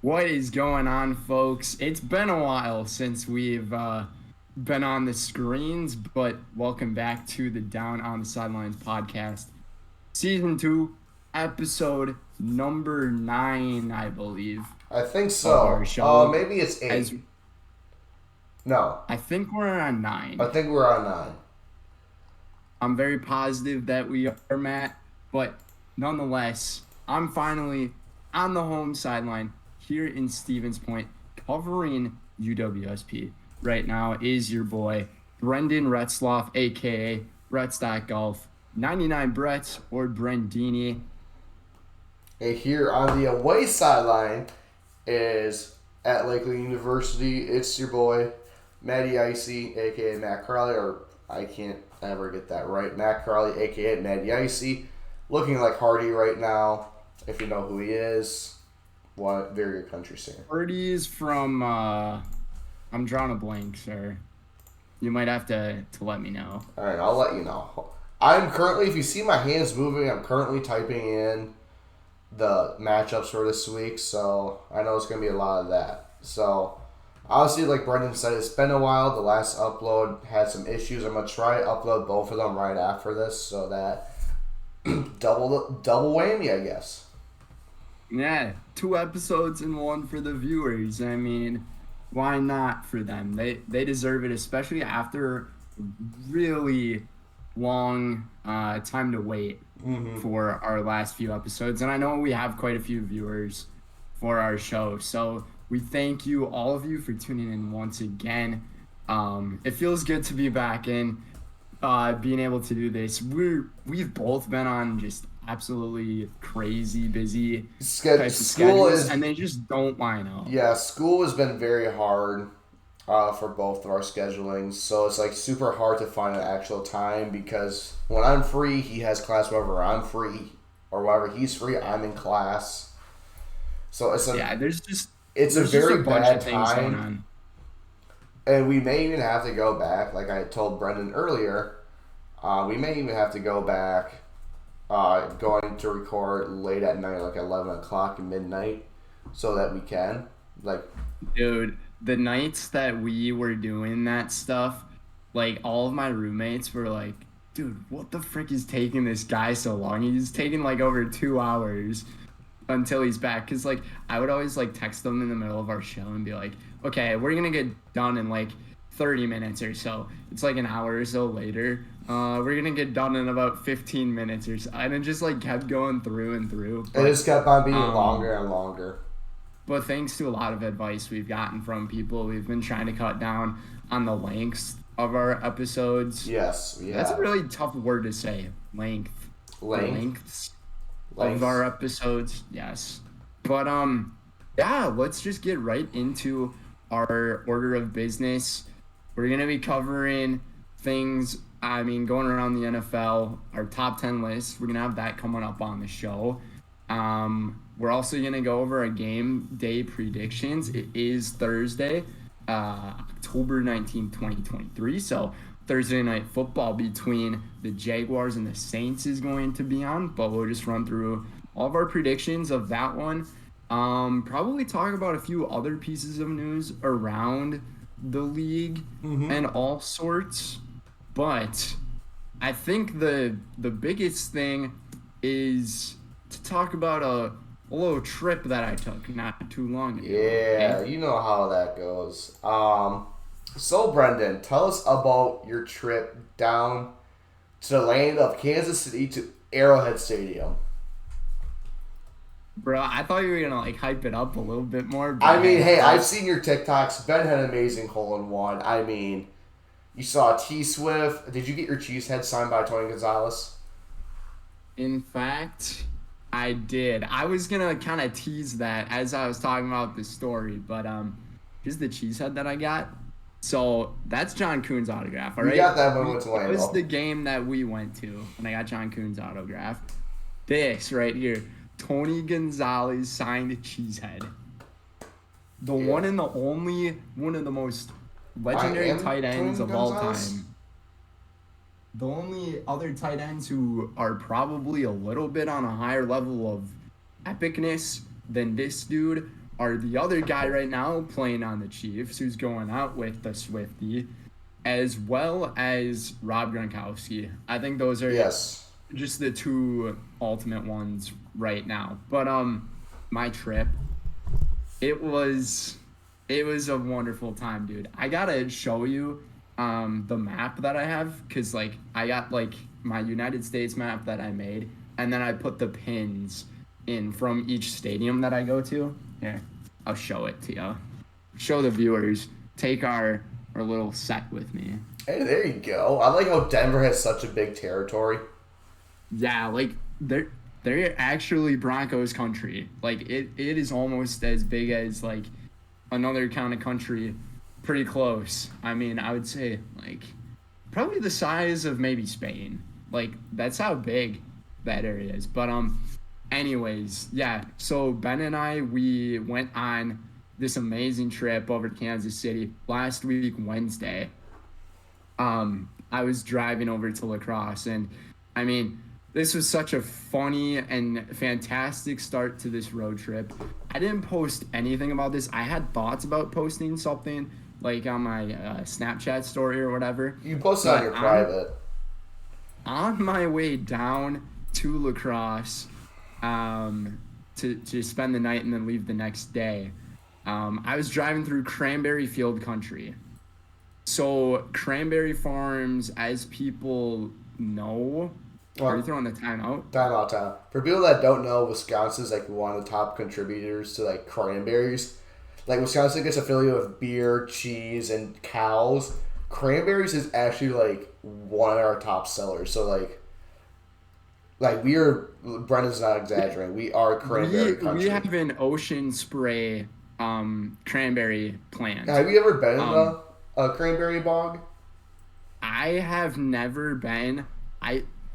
What is going on, folks? It's been a while since we've been on the screens, but welcome back to the Down on the Sidelines podcast, season 2, episode number 9, I believe, I think of our so. show. Maybe it's As 8. No, I think we're on I 9. think we're on 9. I'm very positive that we are, Matt, but nonetheless, I'm finally on the home sideline here in Stevens Point covering UWSP. Right now is your boy, Brenden Retzloff, aka Golf, 99 Brett or Brendini. And here on the away sideline is at Lakeland University. It's your boy, Matty Icy, aka Matt Crowley, or I can't ever get that right. Matt Crowley, aka Matty Icy, looking like Hardy right now. If you know who he is, one very good country singer. Birdie's from, I'm drawing a blank, sir. You might have to let me know. All right, I'll let you know. I'm currently, if you see my hands moving, I'm currently typing in the matchups for this week, so I know it's going to be a lot of that. So, obviously, like Brenden said, it's been a while. The last upload had some issues. I'm going to try to upload both of them right after this so that double whammy, I guess. Yeah, 2 episodes and one for the viewers. I mean, why not for them? They deserve it, especially after really long time to wait for our last few episodes. And I know we have quite a few viewers for our show, so we thank you, all of you, for tuning in once again. It feels good to be back in, being able to do this. We've both been on just absolutely crazy busy types of School schedules, is, and they just don't line up. yeah, school has been very hard for both of our schedulings. So it's like super hard to find an actual time because when I'm free, he has class. Whenever I'm free or whenever he's free, I'm in class. So Yeah, it's a there's just a very bunch bad of things going time, on. and we may even have to go back. Like I told Brenden earlier, we may even have to go back, going to record late at night, like 11 o'clock midnight, so that we can like. Dude, the nights that we were doing that stuff, like all of my roommates were like, dude, what the frick is taking this guy so long? He's taking like over 2 hours until he's back. Cause like I would always like text them in the middle of our show and be like, okay, we're gonna get done in like 30 minutes or so. It's like an hour or so later. We're gonna get done in about 15 minutes or so. And it just like kept going through and through. It But just kept on being um longer and longer. but thanks to a lot of advice we've gotten from people, we've been trying to cut down on the lengths of our episodes. Yes, we That's a have. really tough word to say. Length. The Length. lengths of Lengths. our episodes. Yes. But yeah, let's just get right into our order of business. We're gonna be covering things, I mean, going around the NFL, our top 10 list. We're gonna have that coming up on the show. We're also gonna go over our game day predictions. It is Thursday, October 19th, 2023. So Thursday night football between the Jaguars and the Saints is going to be on, but we'll just run through all of our predictions of that one. Probably talk about a few other pieces of news around the league and all sorts. But I think the biggest thing is to talk about a little trip that I took not too long ago. Yeah, Okay? you know how that goes. So Brenden, tell us about your trip down to the land of Kansas City to Arrowhead Stadium. Bro, I thought you were gonna like hype it up a little bit more, I but mean, hey, hey, I've seen your TikToks. Ben had an amazing hole in one. I mean, you saw T Swift. Did you get your cheesehead signed by Tony Gonzalez? in fact, I did. I was gonna kind of tease that as I was talking about the story, but here's the cheesehead that I got. So that's John Kuhn's autograph. All You right, got that when we went to it was the Lambeau. game that we went to when I got John Kuhn's autograph. This right here, Tony Gonzalez signed cheesehead. The Yeah. one and the only one of the most I legendary am tight ends Tony of all Gonzalez. time. The only other tight ends who are probably a little bit on a higher level of epicness than this dude are the other guy right now playing on the Chiefs, who's going out with the Swiftie, as well as Rob Gronkowski. I think those are Yes. just the two ultimate ones right now. But my trip, it was it was a wonderful time, dude. I gotta show you the map that I have, because like I got like my United States map that I made, and then I put the pins in from each stadium that I go to. Here, I'll show it to you. Show the viewers. Take our little set with me. Hey, there you go. I like how Denver has such a big territory. Yeah, like they're actually Broncos country. Like it is almost as big as like another kind of country, pretty close. I mean, I would say like probably the size of maybe Spain. Like that's how big that area is. But anyways, yeah. So Ben and I, we went on this amazing trip over to Kansas City last week Wednesday. I was driving over to La Crosse, and I mean, this was such a funny and fantastic start to this road trip. I didn't post anything about this. I had thoughts about posting something like on my Snapchat story or whatever. You posted on But your private. on my way down to La Crosse, to spend the night and then leave the next day, I was driving through Cranberry Field Country. So Cranberry Farms, as people know, are you throwing the timeout? Time. For people that don't know, Wisconsin's like one of the top contributors to like cranberries. Like Wisconsin gets affiliated with beer, cheese, and cows. Cranberries is actually like one of our top sellers. So like we are. Brendan's not exaggerating. We are cranberry country. We have an Ocean Spray cranberry plant. Have you ever been in a cranberry bog? I have never been.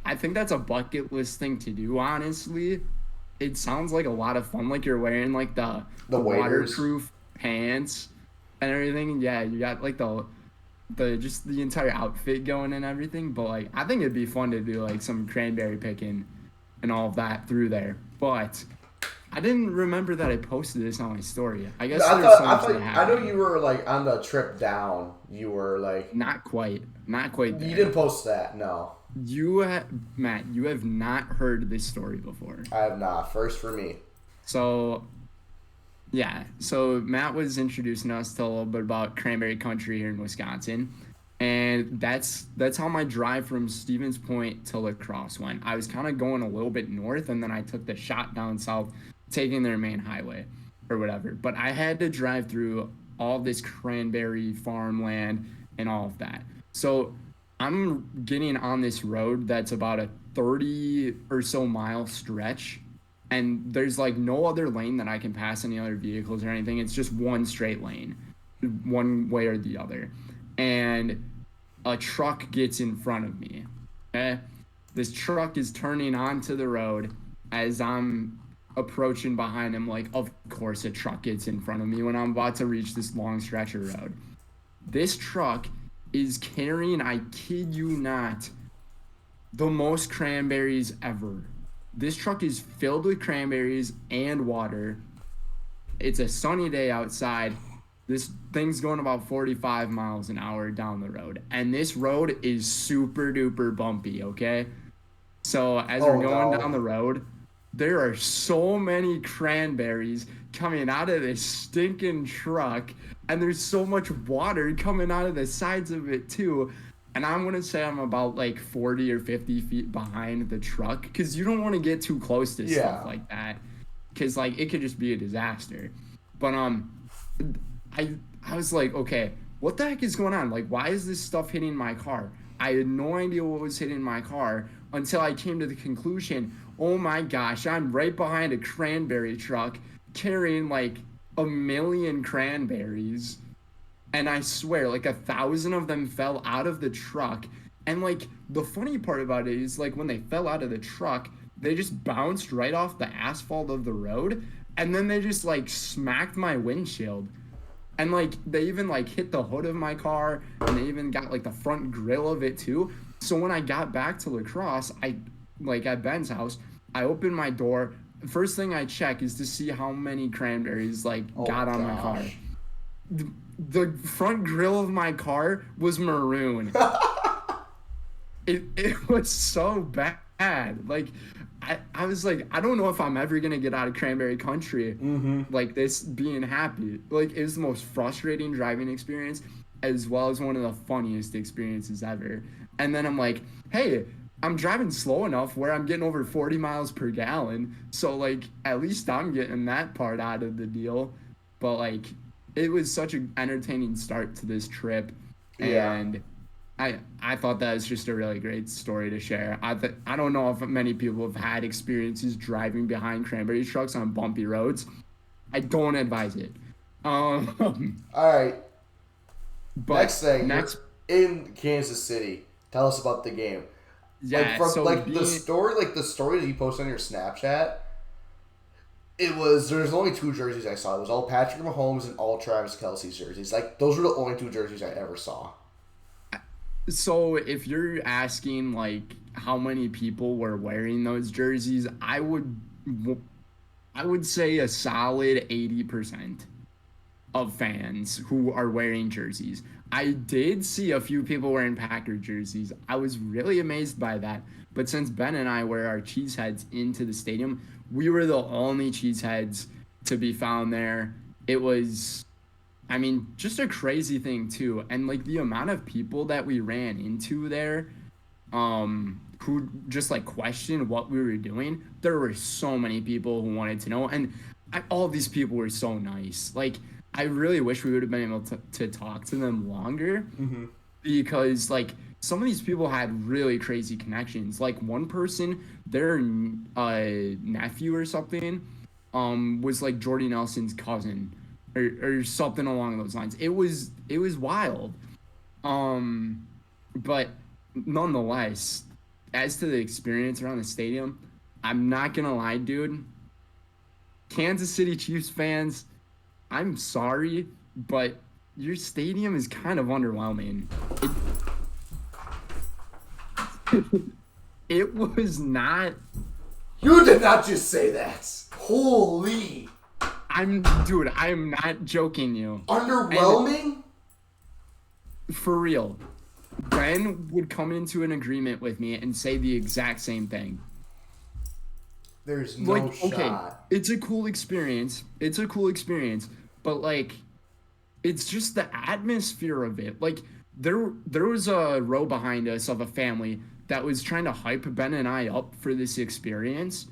I think that's a bucket list thing to do, honestly. It sounds like a lot of fun. Like you're wearing like the waders. waterproof pants and everything. Yeah, you got like the just the entire outfit going and everything. But like I think it'd be fun to do like some cranberry picking and all of that through there. But I didn't remember that I posted this on my story. I guess I know you were like on the trip down. You were like not quite there. You didn't post that, no. Matt, you have not heard this story before. I have not. First for me. So, yeah. So Matt was introducing us to a little bit about cranberry country here in Wisconsin, and that's how my drive from Stevens Point to La Crosse went. I was kind of going a little bit north, and then I took the shot down south, taking their main highway or whatever. But I had to drive through all this cranberry farmland and all of that. So I'm getting on this road that's about a 30 or so mile stretch, and there's like no other lane that I can pass any other vehicles or anything. It's just one straight lane, one way or the other. And a truck gets in front of me. Okay? This truck is turning onto the road as I'm approaching behind him. Like, of course, a truck gets in front of me when I'm about to reach this long stretch of road. This truck is carrying, I kid you not, the most cranberries ever. This truck is filled with cranberries and water. It's a sunny day outside. This thing's going about 45 miles an hour down the road. And this road is super duper bumpy, okay? So as we're going down the road, there are so many cranberries coming out of this stinking truck, and there's so much water coming out of the sides of it too. And I'm going to say I'm about like 40 or 50 feet behind the truck, because you don't want to get too close to stuff like that, because like it could just be a disaster. But I was like, okay, what the heck is going on? Like, why is this stuff hitting my car? I had no idea what was hitting my car until I came to the conclusion, oh my gosh, I'm right behind a cranberry truck carrying like 1 million cranberries. And I swear, like 1,000 of them fell out of the truck. And like the funny part about it is like when they fell out of the truck, they just bounced right off the asphalt of the road. And then they just like smacked my windshield. And like they even like hit the hood of my car, and they even got like the front grill of it too. So when I got back to La Crosse, I like at Ben's house, I opened my door, first thing I check is to see how many cranberries like Oh got on my car. gosh. The front grill of my car was maroon. It was so bad. Like I was like, I don't know if I'm ever gonna get out of cranberry country Mm-hmm. like this being happy. Like it was the most frustrating driving experience as well as one of the funniest experiences ever. And then I'm like, hey, I'm driving slow enough where I'm getting over 40 miles per gallon. So like at least I'm getting that part out of the deal. But like it was such an entertaining start to this trip. Yeah. And I thought that was just a really great story to share. I don't know if many people have had experiences driving behind cranberry trucks on bumpy roads. I don't advise it. All right. But Next thing, you're next, in Kansas City. Tell us about the game. Like yeah. from So like being the story that you posted on your Snapchat. It was there's only two jerseys I saw. It was all Patrick Mahomes and all Travis Kelsey's jerseys. Like those were the only two jerseys I ever saw. so if you're asking like how many people were wearing those jerseys, I would say a solid 80% of fans who are wearing jerseys. I did see a few people wearing Packer jerseys. I was really amazed by that. But since Ben and I wear our cheeseheads into the stadium, we were the only cheeseheads to be found there. It was, I mean, just a crazy thing too. And like the amount of people that we ran into there, who just like questioned what we were doing. There were so many people who wanted to know, and all these people were so nice. Like I really wish we would have been able to talk to them longer Mm-hmm. because like some of these people had really crazy connections. Like one person, their nephew or something, was like Jordy Nelson's cousin or something along those lines. It was wild. Um, but nonetheless, as to the experience around the stadium, I'm not gonna lie, dude. Kansas City Chiefs fans, I'm sorry, but your stadium is kind of underwhelming. It was not. You did not just say that. Holy. Dude, I'm not joking you. Underwhelming? And for real, Ben would come into an agreement with me and say the exact same thing. There's no Like, okay, shot. it's a cool experience. It's a cool experience, but like, it's just the atmosphere of it. Like, there was a row behind us of a family that was trying to hype Ben and I up for this experience,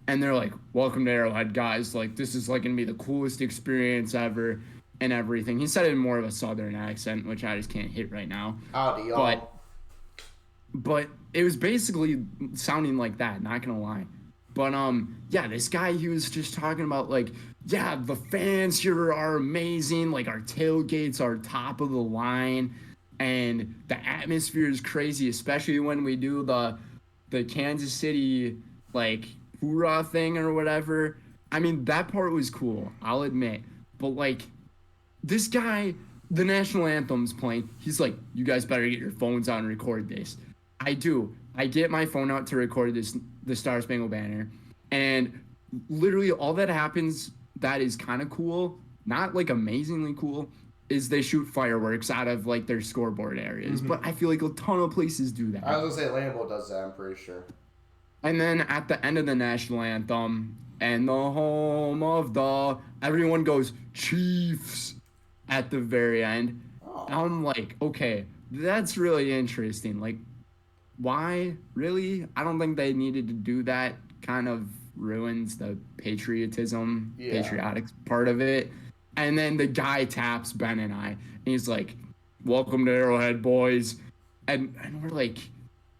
and they're like, "Welcome to Arrowhead, guys! Like, this is like gonna be the coolest experience ever." And everything. He said it in more of a southern accent, which I just can't hit right now. Howdy, But y'all. but it was basically sounding like that, not gonna lie. But yeah, this guy, he was just talking about like, yeah, the fans here are amazing, like our tailgates are top of the line, and the atmosphere is crazy, especially when we do the Kansas City like hoorah thing or whatever. I mean, that part was cool, I'll admit. But like this guy, the national anthem's playing. He's like, you guys better get your phones out and record this. I do. I get my phone out to record the Star Spangled Banner. And literally all that happens that is kind of cool, not like amazingly cool, is they shoot fireworks out of like their scoreboard areas. Mm-hmm. But I feel like a ton of places do that. I was gonna say Lambeau does that, I'm pretty sure. And then at the end of the national anthem, and the home of the, everyone goes, Chiefs at the very end. Oh. And I'm like, okay, that's really interesting. Like, why? Really? I don't think they needed to do that. Kind of ruins the patriotic part of it. And then the guy taps Ben and I, and he's like, welcome to Arrowhead, boys. And we're like,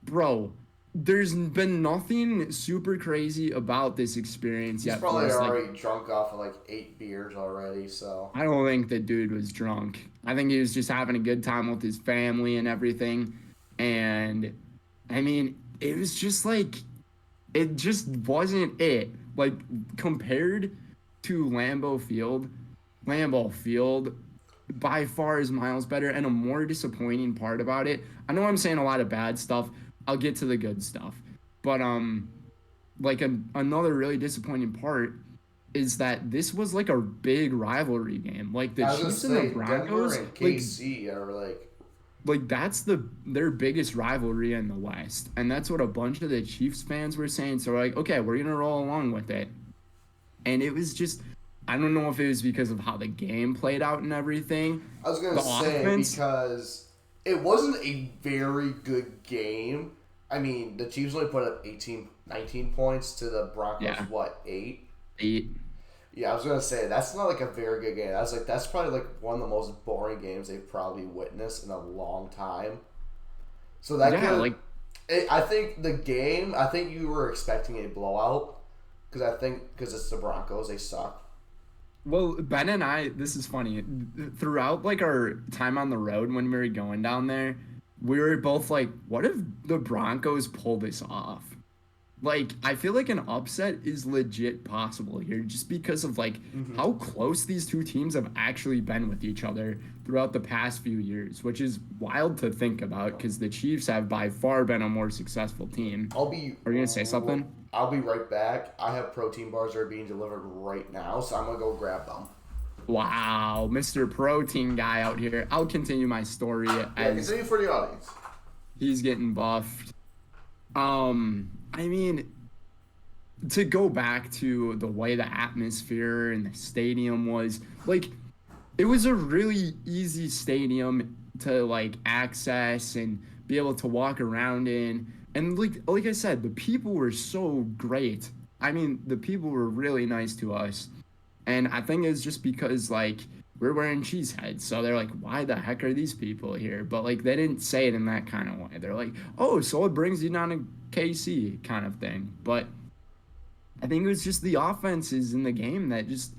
bro, there's been nothing super crazy about this experience He's yet for probably us. Like, already drunk off of like 8 beers already, so. I don't think the dude was drunk. I think he was just having a good time with his family and everything. And I mean, it was just like, it just wasn't it. Like, compared to Lambeau Field by far is miles better. And a more disappointing part about it, I know I'm saying a lot of bad stuff. I'll get to the good stuff. But like another really disappointing part is that this was like a big rivalry game. Like the I was gonna Chiefs and the say Denver Broncos, and KC are like, that's their biggest rivalry in the West. And that's what a bunch of the Chiefs fans were saying. So we're like, okay, we're gonna roll along with it. And it was just I don't know if it was because of how the game played out and everything. I was gonna The say offense, because it wasn't a very good game. I mean, the Chiefs only put up 18, 19 points to the Broncos. yeah, What, 8? 8. Yeah, I was gonna say that's not like a very good game. That's probably like one of the most boring games they've probably witnessed in a long time. So that Yeah, could, like I think the game. I think you were expecting a blowout because it's the Broncos. They suck. well, Ben and I, this is funny. Throughout like our time on the road when we were going down there, we were both like, what if the Broncos pull this off? Like, I feel like an upset is legit possible here just because of like Mm-hmm. how close these two teams have actually been with each other throughout the past few years, which is wild to think about because the Chiefs have by far been a more successful team. I'll be Are you gonna say something? I'll be right back. I have protein bars that are being delivered right now, so I'm gonna go grab them. Wow, Mr. Protein guy out here. I'll continue my story Yeah, as continue for the audience. he's getting buffed. I mean, to go back to the way the atmosphere in the stadium was, like, it was a really easy stadium to like access and be able to walk around in. And like I said, the people were so great. I mean, the people were really nice to us. And I think it's just because like we're wearing cheese heads. So they're like, why the heck are these people here? But like they didn't say it in that kind of way. They're like, oh, so it brings you down to KC kind of thing. But I think it was just the offenses in the game that just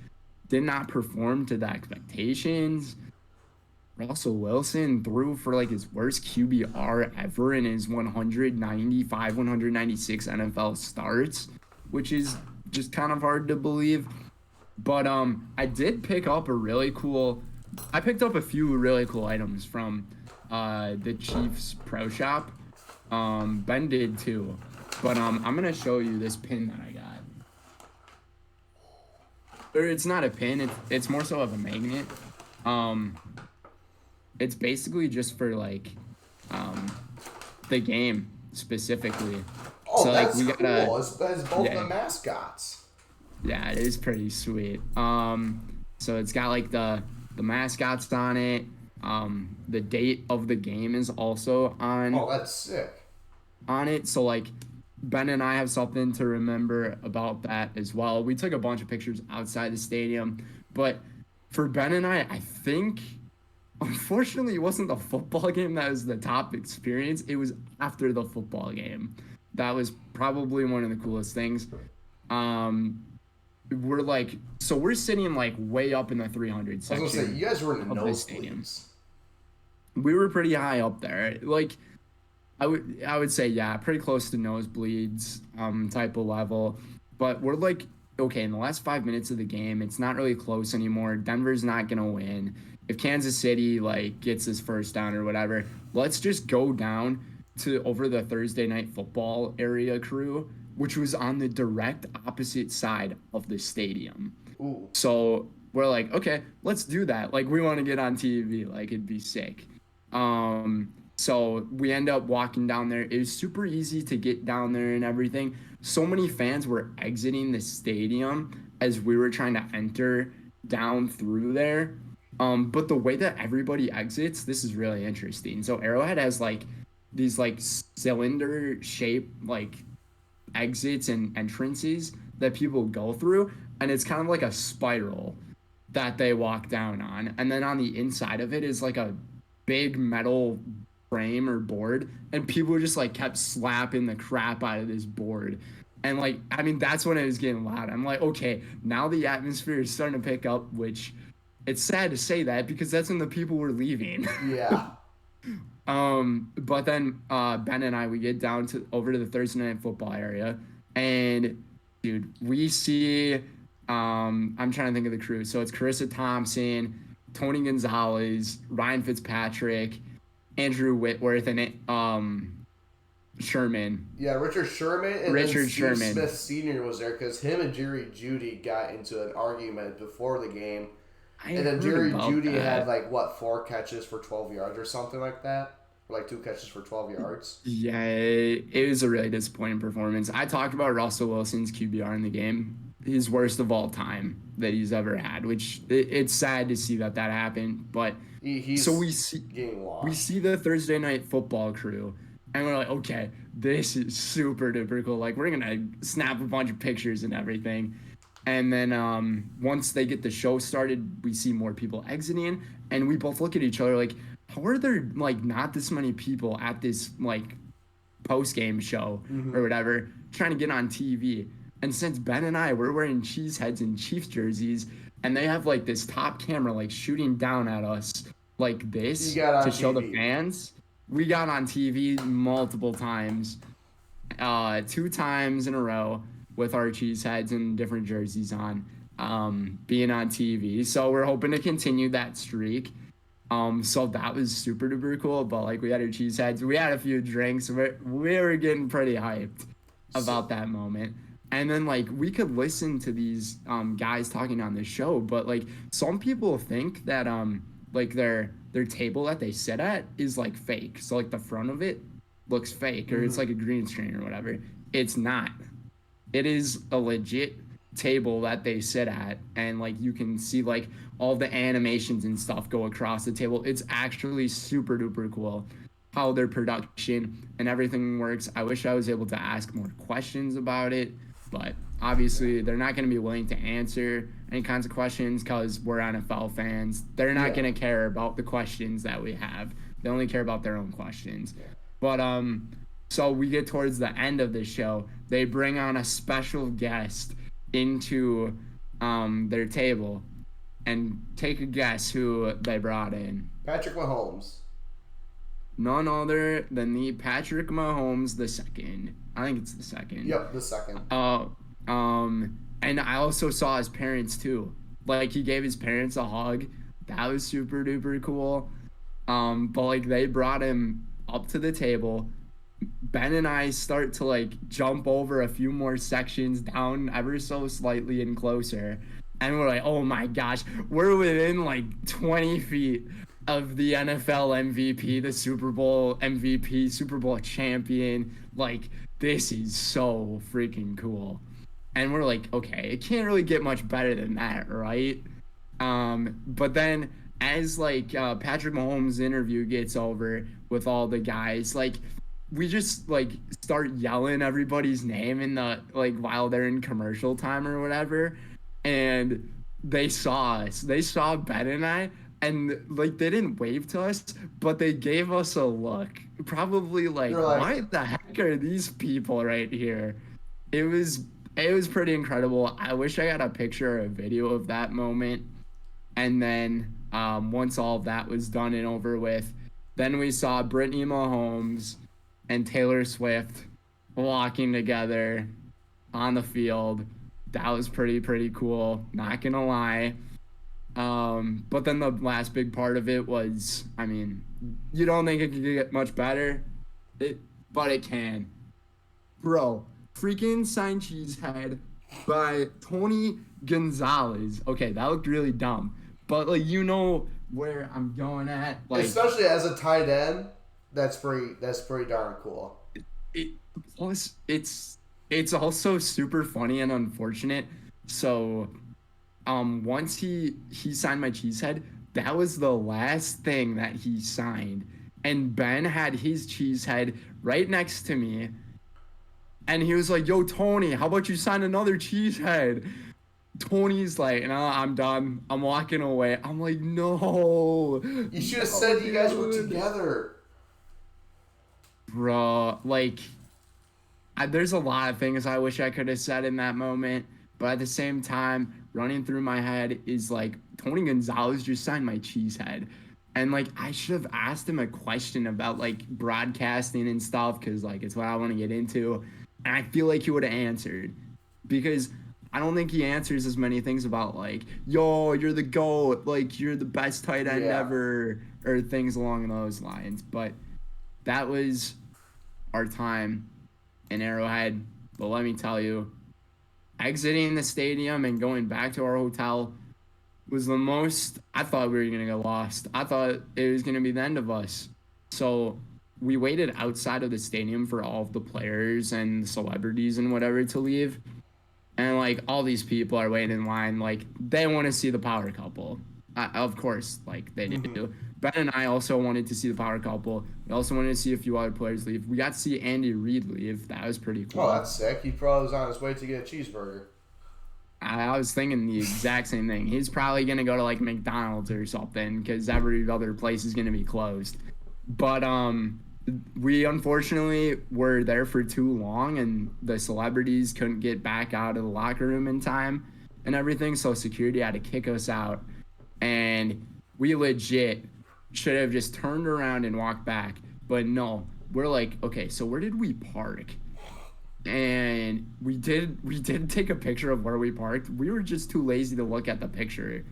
did not perform to the expectations. Russell Wilson threw for like his worst QBR ever in his 195, 196 NFL starts, which is just kind of hard to believe. But I did pick up a really cool. I picked up a few really cool items from the Chiefs Pro Shop. Ben did too. But I'm gonna show you this pin that I got. Or it's not a pin. It's more so of a magnet. Um, it's basically just for like um the game specifically. Oh, So like that's we cool. gotta It's both the yeah. mascots. Yeah, it is pretty sweet. So it's got like the mascots on it. The date of the game is also Oh, that's sick. on it. So like Ben and I have something to remember about that as well. We took a bunch of pictures outside the stadium, but for Ben and I think unfortunately it wasn't the football game that was the top experience. It was after the football game. That was probably one of the coolest things. Um, we're like so we're sitting like way up in the 300 I was gonna say section you guys were in the of the stadium. nosebleeds. We were pretty high up there. Like I would say yeah, pretty close to nosebleeds type of level. But we're like okay, in the last 5 minutes of the game, it's not really close anymore. Denver's not gonna win. If Kansas City like gets this first down or whatever, let's just go down to over the Thursday night football area crew, which was on the direct opposite side of the stadium. Ooh. So we're like, okay, let's do that. Like we want to get on TV. Like it'd be sick. So we end up walking down there. It was super easy to get down there and everything. So many fans were exiting the stadium as we were trying to enter down through there. But the way that everybody exits, this is really interesting. So Arrowhead has like these like cylinder shaped like exits and entrances that people go through, and it's kind of like a spiral that they walk down on, and then on the inside of it is like a big metal frame or board, and people just like kept slapping the crap out of this board. And like I mean that's when it was getting loud. I'm like okay, now the atmosphere is starting to pick up, which it's sad to say that because that's when the people were leaving. Yeah. But then Ben and I we get down to over to the Thursday night football area, and dude, we see I'm trying to think of the crew. So it's Carissa Thompson, Tony Gonzalez, Ryan Fitzpatrick, Andrew Whitworth, and Sherman. Yeah, Richard Sherman, and then Richard Steve Sherman. Smith Sr. was there because him and Jerry Judy got into an argument before the game. I And then heard Jerry about Judy had that. like what 4 catches for 12 yards or something like that, or like 2 catches for 12 yards. Yeah, it was a really disappointing performance. I talked about Russell Wilson's QBR in the game, his worst of all time that he's ever had, which it's sad to see that happened. But so He's getting we washed. see the Thursday night football crew, and we're like, okay, this is super duper cool. Like we're gonna snap a bunch of pictures and everything. And then once they get the show started, we see more people exiting, and we both look at each other like, how are there like not this many people at this like post game show or whatever trying to get on TV? And since Ben and I we're wearing Cheeseheads and Chiefs jerseys, and they have like this top camera like shooting down at us like You this got on to show the TV. fans, we got on TV multiple times, 2 times in a row with our cheese heads and different jerseys on, being on TV. So we're hoping to continue that streak. So that was super duper cool. But like we had our cheese heads, we had a few drinks. We were getting pretty hyped So, about that moment. And then like we could listen to these guys talking on the show, but like some people think that like their table that they sit at is like fake. So like the front of it looks fake or it's like a green screen or whatever. It's not. It is a legit table that they sit at, and like you can see like all the animations and stuff go across the table. It's actually super duper cool how their production and everything works. I wish I was able to ask more questions about it, but obviously they're not going to be willing to answer any kinds of questions because we're NFL fans. They're not yeah. going to care about the questions that we have. They only care about their own questions. But so we get towards the end of the show. They bring on a special guest into their table, and take a guess who they brought in. Patrick Mahomes. None other than the Patrick Mahomes the second. I think it's the second. Yep, the second. And I also saw his parents too. Like he gave his parents a hug. That was super duper cool. But like they brought him up to the table. Ben and I start to like jump over a few more sections down ever so slightly and closer. And we're like, oh my gosh, we're within like 20 feet of the NFL MVP, the Super Bowl MVP, Super Bowl champion. Like, this is so freaking cool. And we're like, okay, it can't really get much better than that, right? But then as like Patrick Mahomes' interview gets over with all the guys, like we just like start yelling everybody's name in the like while they're in commercial time or whatever, and they saw us. They saw Ben and I, and like they didn't wave to us, but they gave us a look. Probably like, You're like, why the heck are these people right here? It was it was pretty incredible. I wish I got a picture or a video of that moment. And then once all of that was done and over with, then we saw Brittany Mahomes and Taylor Swift walking together on the field. That was pretty cool. Not gonna lie. But then the last big part of it was, I mean, you don't think it could get much better, but it can. Bro, freaking signed Cheesehead by Tony Gonzalez. Okay, that looked really dumb, but like you know where I'm going at. Like, especially as a tight end, that's pretty darn cool. it plus it's also super funny and unfortunate. So once he signed my Cheesehead, that was the last thing that he signed, and Ben had his Cheesehead right next to me, and he was like, yo Tony, how about you sign another Cheesehead? Tony's like, no, I'm done, I'm walking away. I'm like, no, You should have said you guys were together. bro. Like there's a lot of things I wish I could have said in that moment, but at the same time, running through my head is like, Tony Gonzalez just signed my Cheesehead. And like I should have asked him a question about like broadcasting and stuff, because like it's what I want to get into. And I feel like he would have answered, because I don't think he answers as many things about like, yo, you're the GOAT, like you're the best tight end Yeah. ever, or things along those lines. But that was our time in Arrowhead, but let me tell you, exiting the stadium and going back to our hotel was the most. I thought we were gonna get lost. I thought it was gonna be the end of us. So we waited outside of the stadium for all of the players and celebrities and whatever to leave. And like all these people are waiting in line, like they want to see the power couple. Of course, like they Mm-hmm. do. Ben and I also wanted to see the power couple. We also wanted to see a few other players leave. We got to see Andy Reid leave. That was pretty Oh, cool. that's sick. He probably was on his way to get a cheeseburger. I was thinking the exact same thing. He's probably gonna go to like McDonald's or something because every other place is gonna be closed. But we unfortunately were there for too long, and the celebrities couldn't get back out of the locker room in time and everything. So security had to kick us out, and we legit should have just turned around and walked back. But no, we're like, okay, so where did we park? And we did take a picture of where we parked. We were just too lazy to look at the picture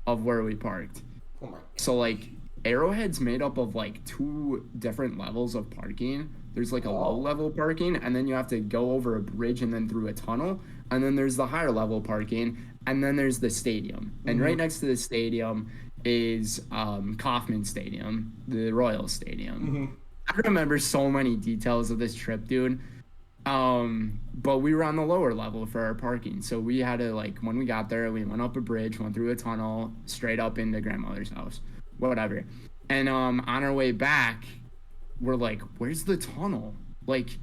of where we parked. Oh my So gosh. like Arrowhead's made up of like two different levels of parking. There's like a low Oh. level parking, and then you have to go over a bridge and then through a tunnel, and then there's the higher level parking, and then there's the stadium. And right Mm-hmm. next to the stadium is Kauffman Stadium, the Royal Stadium. Mm-hmm. I remember so many details of this trip, dude. But we were on the lower level for our parking. So we had to like when we got there, we went up a bridge, went through a tunnel, straight up into grandmother's house. Whatever. And on our way back, we're like, where's the tunnel? Like,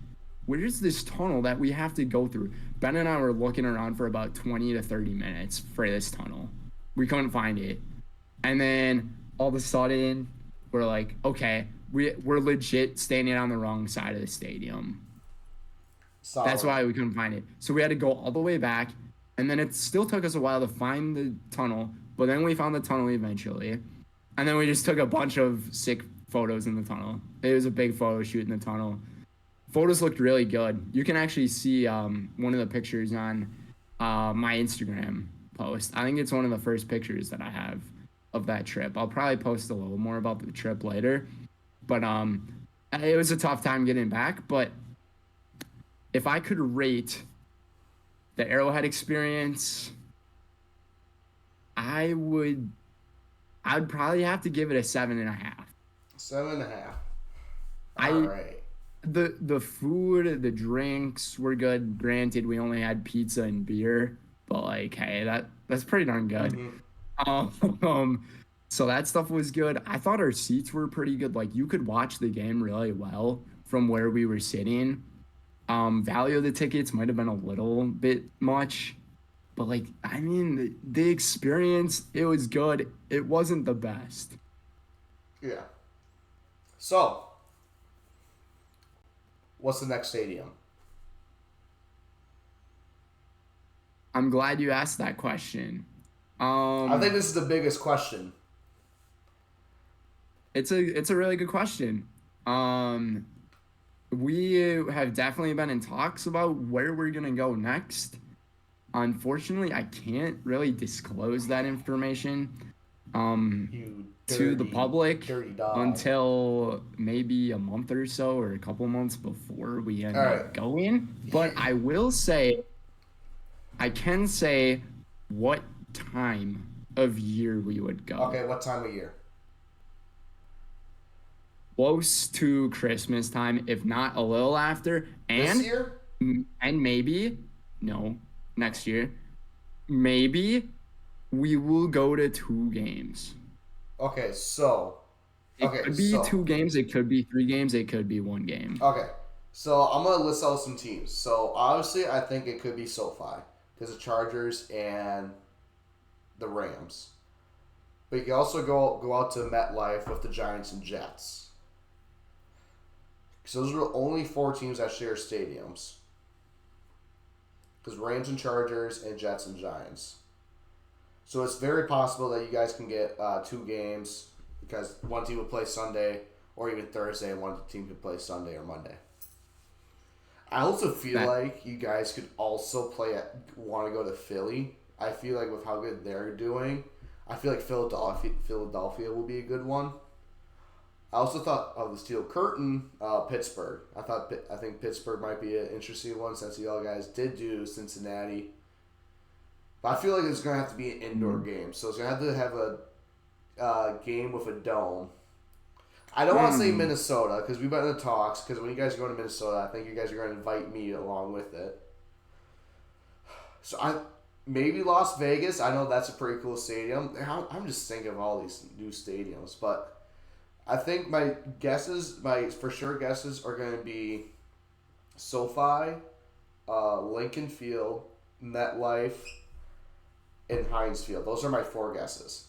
where's this tunnel that we have to go through? Ben and I were looking around for about 20 to 30 minutes for this tunnel. We couldn't find it. And then all of a sudden, we're like, okay, we're legit standing on the wrong side of the stadium. That's Solid. why we couldn't find it. So we had to go all the way back, and then it still took us a while to find the tunnel. But then we found the tunnel eventually, and then we just took a bunch of sick photos in the tunnel. It was a big photo shoot in the tunnel. Photos looked really good. You can actually see one of the pictures on my Instagram post. I think it's one of the first pictures that I have of that trip. I'll probably post a little more about the trip later. But it was a tough time getting back. But if I could rate the Arrowhead experience, I would I'd probably have to give it a 7.5. 7.5. All I right. the food, the drinks were good. Granted, we only had pizza and beer, but like, hey, that's pretty darn good. Mm-hmm. Um, so that stuff was good. I thought our seats were pretty good. Like you could watch the game really well from where we were sitting. Value of the tickets might have been a little bit much, but like, I mean, the experience, it was good. It wasn't the best. Yeah. So, what's the next stadium? I'm glad you asked that question. I think Um, this is the biggest question. it's a really good question. Um, we have definitely been in talks about where we're gonna go next. Unfortunately, I can't really disclose that information um, You to the dirty, public dirty dog. until maybe a month or so or a couple months before we All end right. up going. But I will say, I can say what time of year we would go. Okay, what time of year? Close to Christmas time, if not a little after, This and year? and maybe no next year, maybe we will go to two games. Okay, so. It Okay, could be so. two games, it could be three games, it could be one game. Okay, so I'm gonna list out some teams. So obviously, I think it could be SoFi because the Chargers and the Rams. But you can also go out to MetLife with the Giants and Jets. So those are the only four teams that share stadiums. Because Rams and Chargers and Jets and Giants. So it's very possible that you guys can get two games because one team will play Sunday or even Thursday, and one team could play Sunday or Monday. I also feel That like you guys could also want to go to Philly. I feel like with how good they're doing, I feel like Philadelphia will be a good one. I also thought of the Steel Curtain, Pittsburgh. I think Pittsburgh might be an interesting one since you all guys did do Cincinnati. But I feel like it's going to have to be an indoor game. So it's going to have a game with a dome. I don't want to say Minnesota because we've been in the talks. Because when you guys are going to Minnesota, I think you guys are going to invite me along with it. So maybe Las Vegas. I know that's a pretty cool stadium. I'm just thinking of all these new stadiums, but I think my for sure guesses are going to be SoFi, Lincoln Field, MetLife, and Heinz Field. Those are my 4 guesses.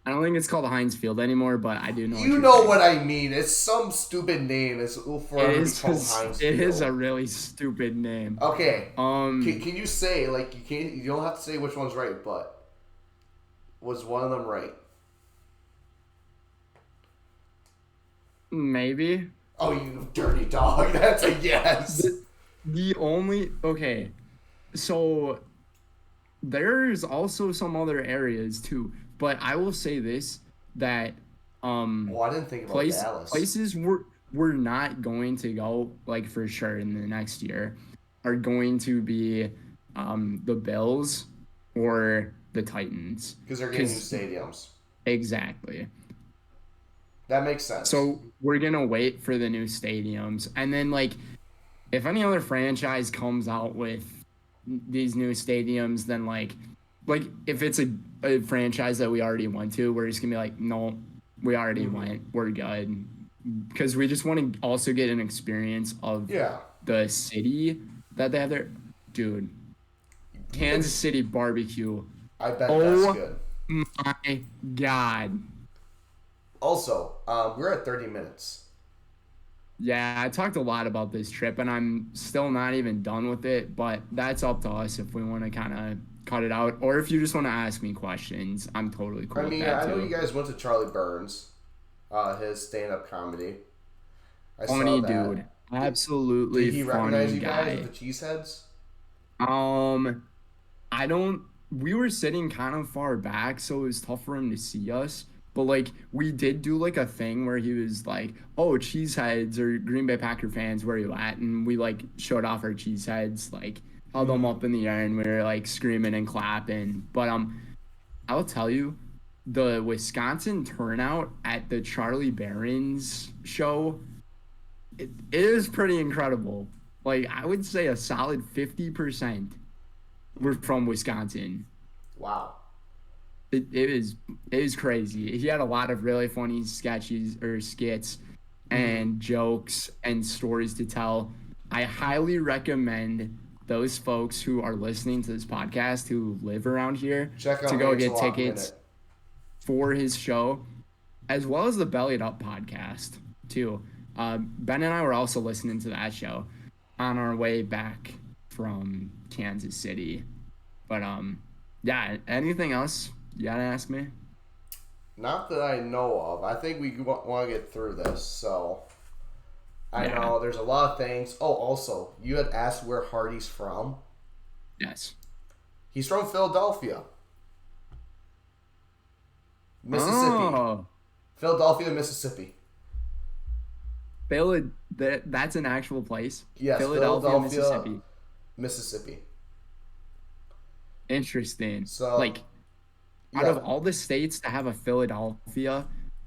I don't think it's called Heinz Field anymore, but I do know. You know what I mean? It's some stupid name. It's called Heinz Field. It is a really stupid name. Okay. Can you say you don't have to say which one's right, but was one of them right? Maybe. Oh, you dirty dog! That's a yes. So there's also some other areas too. But I will say this, that I didn't think about Dallas. Places we're not going to go, like, for sure in the next year are going to be the Bills or the Titans. Because they're getting new stadiums. Exactly. That makes sense. So we're going to wait for the new stadiums. And then, like, if any other franchise comes out with these new stadiums, then, like if it's a franchise that we already went to, we're just gonna be like, no, we already went, we're good, because we just want to also get an experience of the city that they have there. Dude, Kansas City barbecue. I bet that's good. My God. Also, we're at 30 minutes. Yeah, I talked a lot about this trip, and I'm still not even done with it, but that's up to us if we want to kind of cut it out, or if you just want to ask me questions, I'm totally cool with that, I know you guys went to Charlie Burns, his stand-up comedy. Funny dude. Absolutely funny guy. Did he recognize you guys with the cheeseheads? I don't... We were sitting kind of far back, so it was tough for him to see us. But, like, we did do, like, a thing where he was like, oh, cheeseheads or Green Bay Packer fans, where you at? And we, like, showed off our cheeseheads, like, held them up in the air, and we were, like, screaming and clapping. But I'll tell you, the Wisconsin turnout at the Charlie Barron's show, it is pretty incredible. Like, I would say a solid 50% were from Wisconsin. Wow. It is crazy. He had a lot of really funny skits and jokes and stories to tell. I highly recommend those folks who are listening to this podcast who live around here to go get tickets for his show, as well as the Bellied Up podcast too. Ben and I were also listening to that show on our way back from Kansas City. But yeah, anything else you gotta ask me? Not that I know of. I think we want to get through this, so I know there's a lot of things. Oh, also, you had asked where Hardy's from. Yes. He's from Philadelphia, Mississippi. Oh. Philadelphia, Mississippi. That's an actual place? Yes, Philadelphia, Mississippi. Interesting. So, like, out of all the states to have a Philadelphia,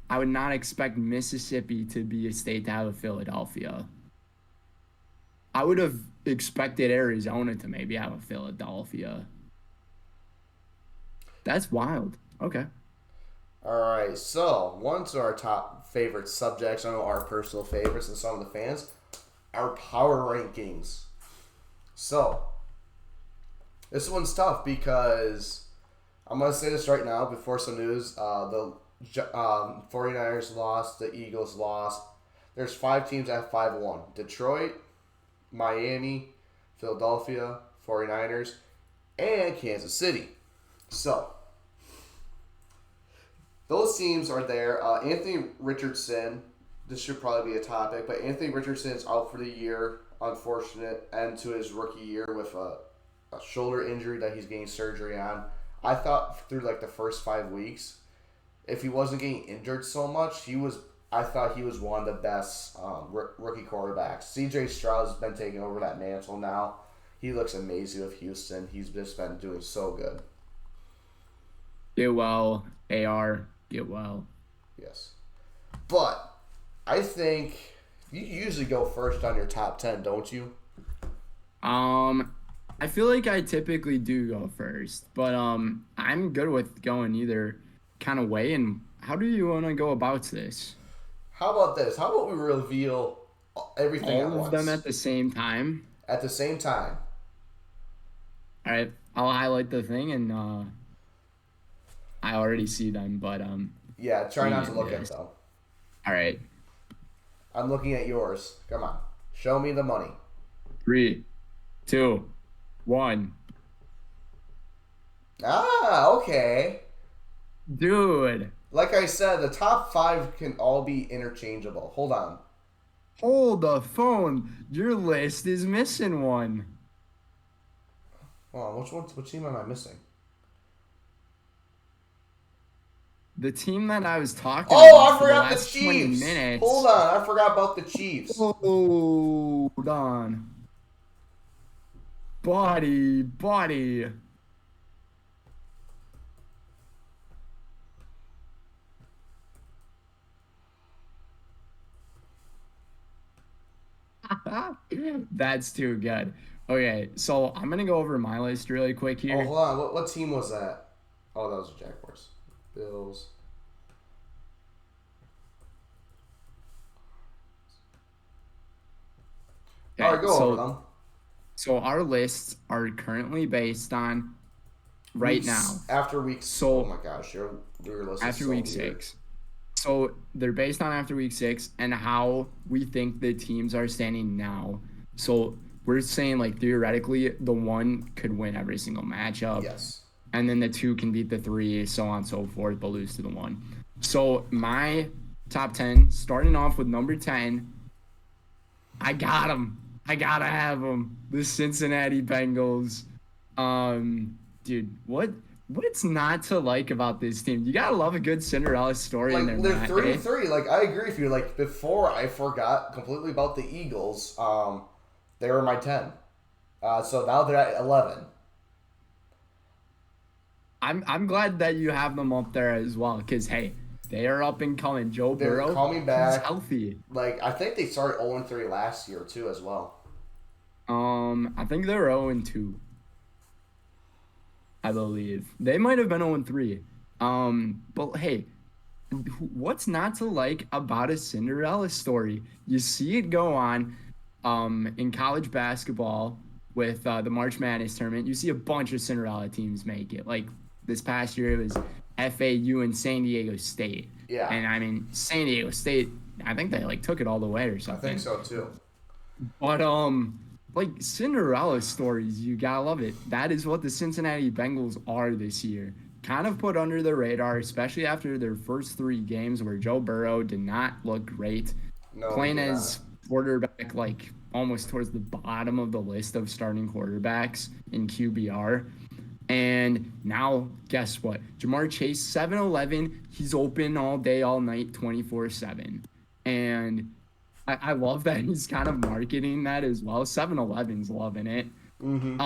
I would not expect Mississippi to be a state to have a Philadelphia. I would have expected Arizona to maybe have a Philadelphia. That's wild. Okay. All right. So, one to our top favorite subjects, I know our personal favorites and some of the fans, our power rankings. So, this one's tough because I'm going to say this right now before some news. The 49ers lost. The Eagles lost. There's 5 teams at 5-1. Detroit, Miami, Philadelphia, 49ers, and Kansas City. So, those teams are there. Anthony Richardson, this should probably be a topic, but Anthony Richardson is out for the year. Unfortunate end to his rookie year with a shoulder injury that he's getting surgery on. I thought through like the first 5 weeks, if he wasn't getting injured so much, I thought he was one of the best rookie quarterbacks. C.J. Stroud's been taking over that mantle now. He looks amazing with Houston. He's just been doing so good. Get well, AR. Get well. Yes. But I think you usually go first on your top 10, don't you? I feel like I typically do go first, but I'm good with going either kind of way. And how do you want to go about this? How about this? How about we reveal everything at All of them once? at the same time. At the same time. All right, I'll highlight the thing, and I already see them, but Yeah, try we not to can look do at this. them. All right, I'm looking at yours. Come on. Show me the money. 3, 2, 1. Ah, okay. Dude, Like I said, the top 5 can all be interchangeable. Hold on. hold the phone. Your list is missing one. Hold on. Which team am I missing? The team that I was talking Oh, about I for the forgot the last 20 Chiefs. Hold minutes. on. I forgot about the Chiefs. Hold on. Buddy. That's too good. Okay, so I'm gonna go over my list really quick Oh, here. hold on. What team was that? Oh, that was the Jaguars. Bills. All Okay, right, go over so them. so our lists are currently based on right Weeks now. after weeks. Oh So my gosh, your list is after so week weird. 6. So they're based on after week 6 and how we think the teams are standing now. So we're saying like theoretically the 1 could win every single matchup, Yes. and then the 2 can beat the 3, so on and so forth, but lose to the 1. So my top 10, starting off with number 10, I got them. I gotta have them. The Cincinnati Bengals. Dude, what's not to like about this team? You gotta love a good Cinderella story in there, Like they're Matt. three Eh? and three. Like I agree with you. Like before, I forgot completely about the Eagles. They were my 10. So now they're at 11. I'm glad that you have them up there as well, because hey, they are up and coming. Joe They're Burrow, coming he's back. healthy. Like I think they started 0-3 last year too, as well. I think they're 0-2. I believe they might have been 0-3. But hey, what's not to like about a Cinderella story? You see it go on in college basketball with the March Madness tournament. You see a bunch of Cinderella teams make it. Like this past year, it was FAU and San Diego State. Yeah, And I mean, San Diego State, I think they like took it all the way or I think something. so too. But like Cinderella stories, you gotta love it. That is what the Cincinnati Bengals are this year. Kind of put under the radar, especially after their first 3 games where Joe Burrow did not look great, No, he playing did not. as quarterback like almost towards the bottom of the list of starting quarterbacks in QBR. And now, guess what? Jamar Chase, 7-Eleven, he's open all day, all night, 24/7. And I love that he's kind of marketing that as well. 7-Eleven's loving it. Mm-hmm.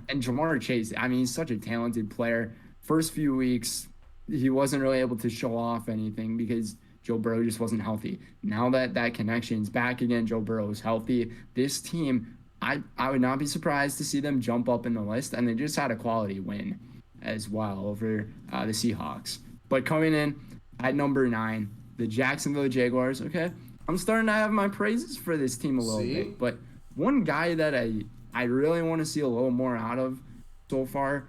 And Jamar Chase, I mean, he's such a talented player. First few weeks, he wasn't really able to show off anything because Joe Burrow just wasn't healthy. Now that that connection's back again, Joe Burrow is healthy. This team, I would not be surprised to see them jump up in the list, and they just had a quality win as well over the Seahawks. But coming in at number 9, the Jacksonville Jaguars. Okay, I'm starting to have my praises for this team a little See? bit, but one guy that I really want to see a little more out of so far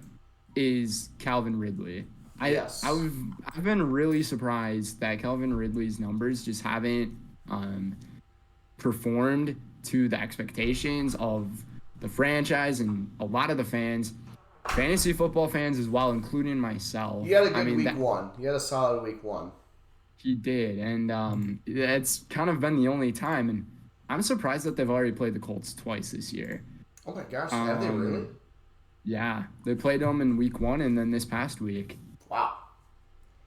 is Calvin Ridley. Yes. I've been really surprised that Calvin Ridley's numbers just haven't performed to the expectations of the franchise and a lot of the fans, fantasy football fans as well, including myself. He had a I good mean week that one. He had a solid week one. he did, and it's kind of been the only time. And I'm surprised that they've already played the Colts twice this year. Oh my gosh, have they really? Yeah, they played them in week 1 and then this past week. Wow.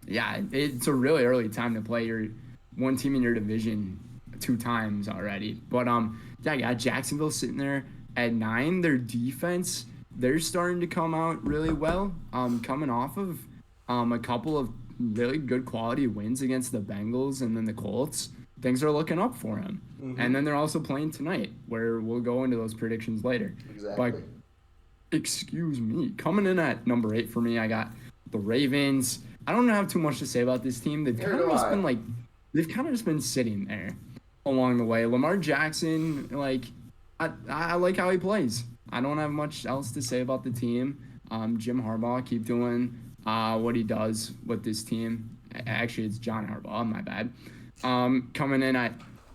Yeah, it's a really early time to play your one team in your division 2 times already. But yeah, I got Jacksonville sitting there at 9. Their defense, they're starting to come out really well. Coming off of a couple of really good quality wins against the Bengals and then the Colts. Things are looking up for them. Mm-hmm. And then they're also playing tonight, where we'll go into those predictions later. But Exactly. excuse me, coming in at number 8 for me, I got the Ravens. I don't have too much to say about this team. Here do I. They've kind of just been sitting there along the way. Lamar Jackson, I like how he plays. I don't have much else to say about the team. Jim Harbaugh, keep doing what he does with this team. Actually, it's John Harbaugh, my bad. Coming in at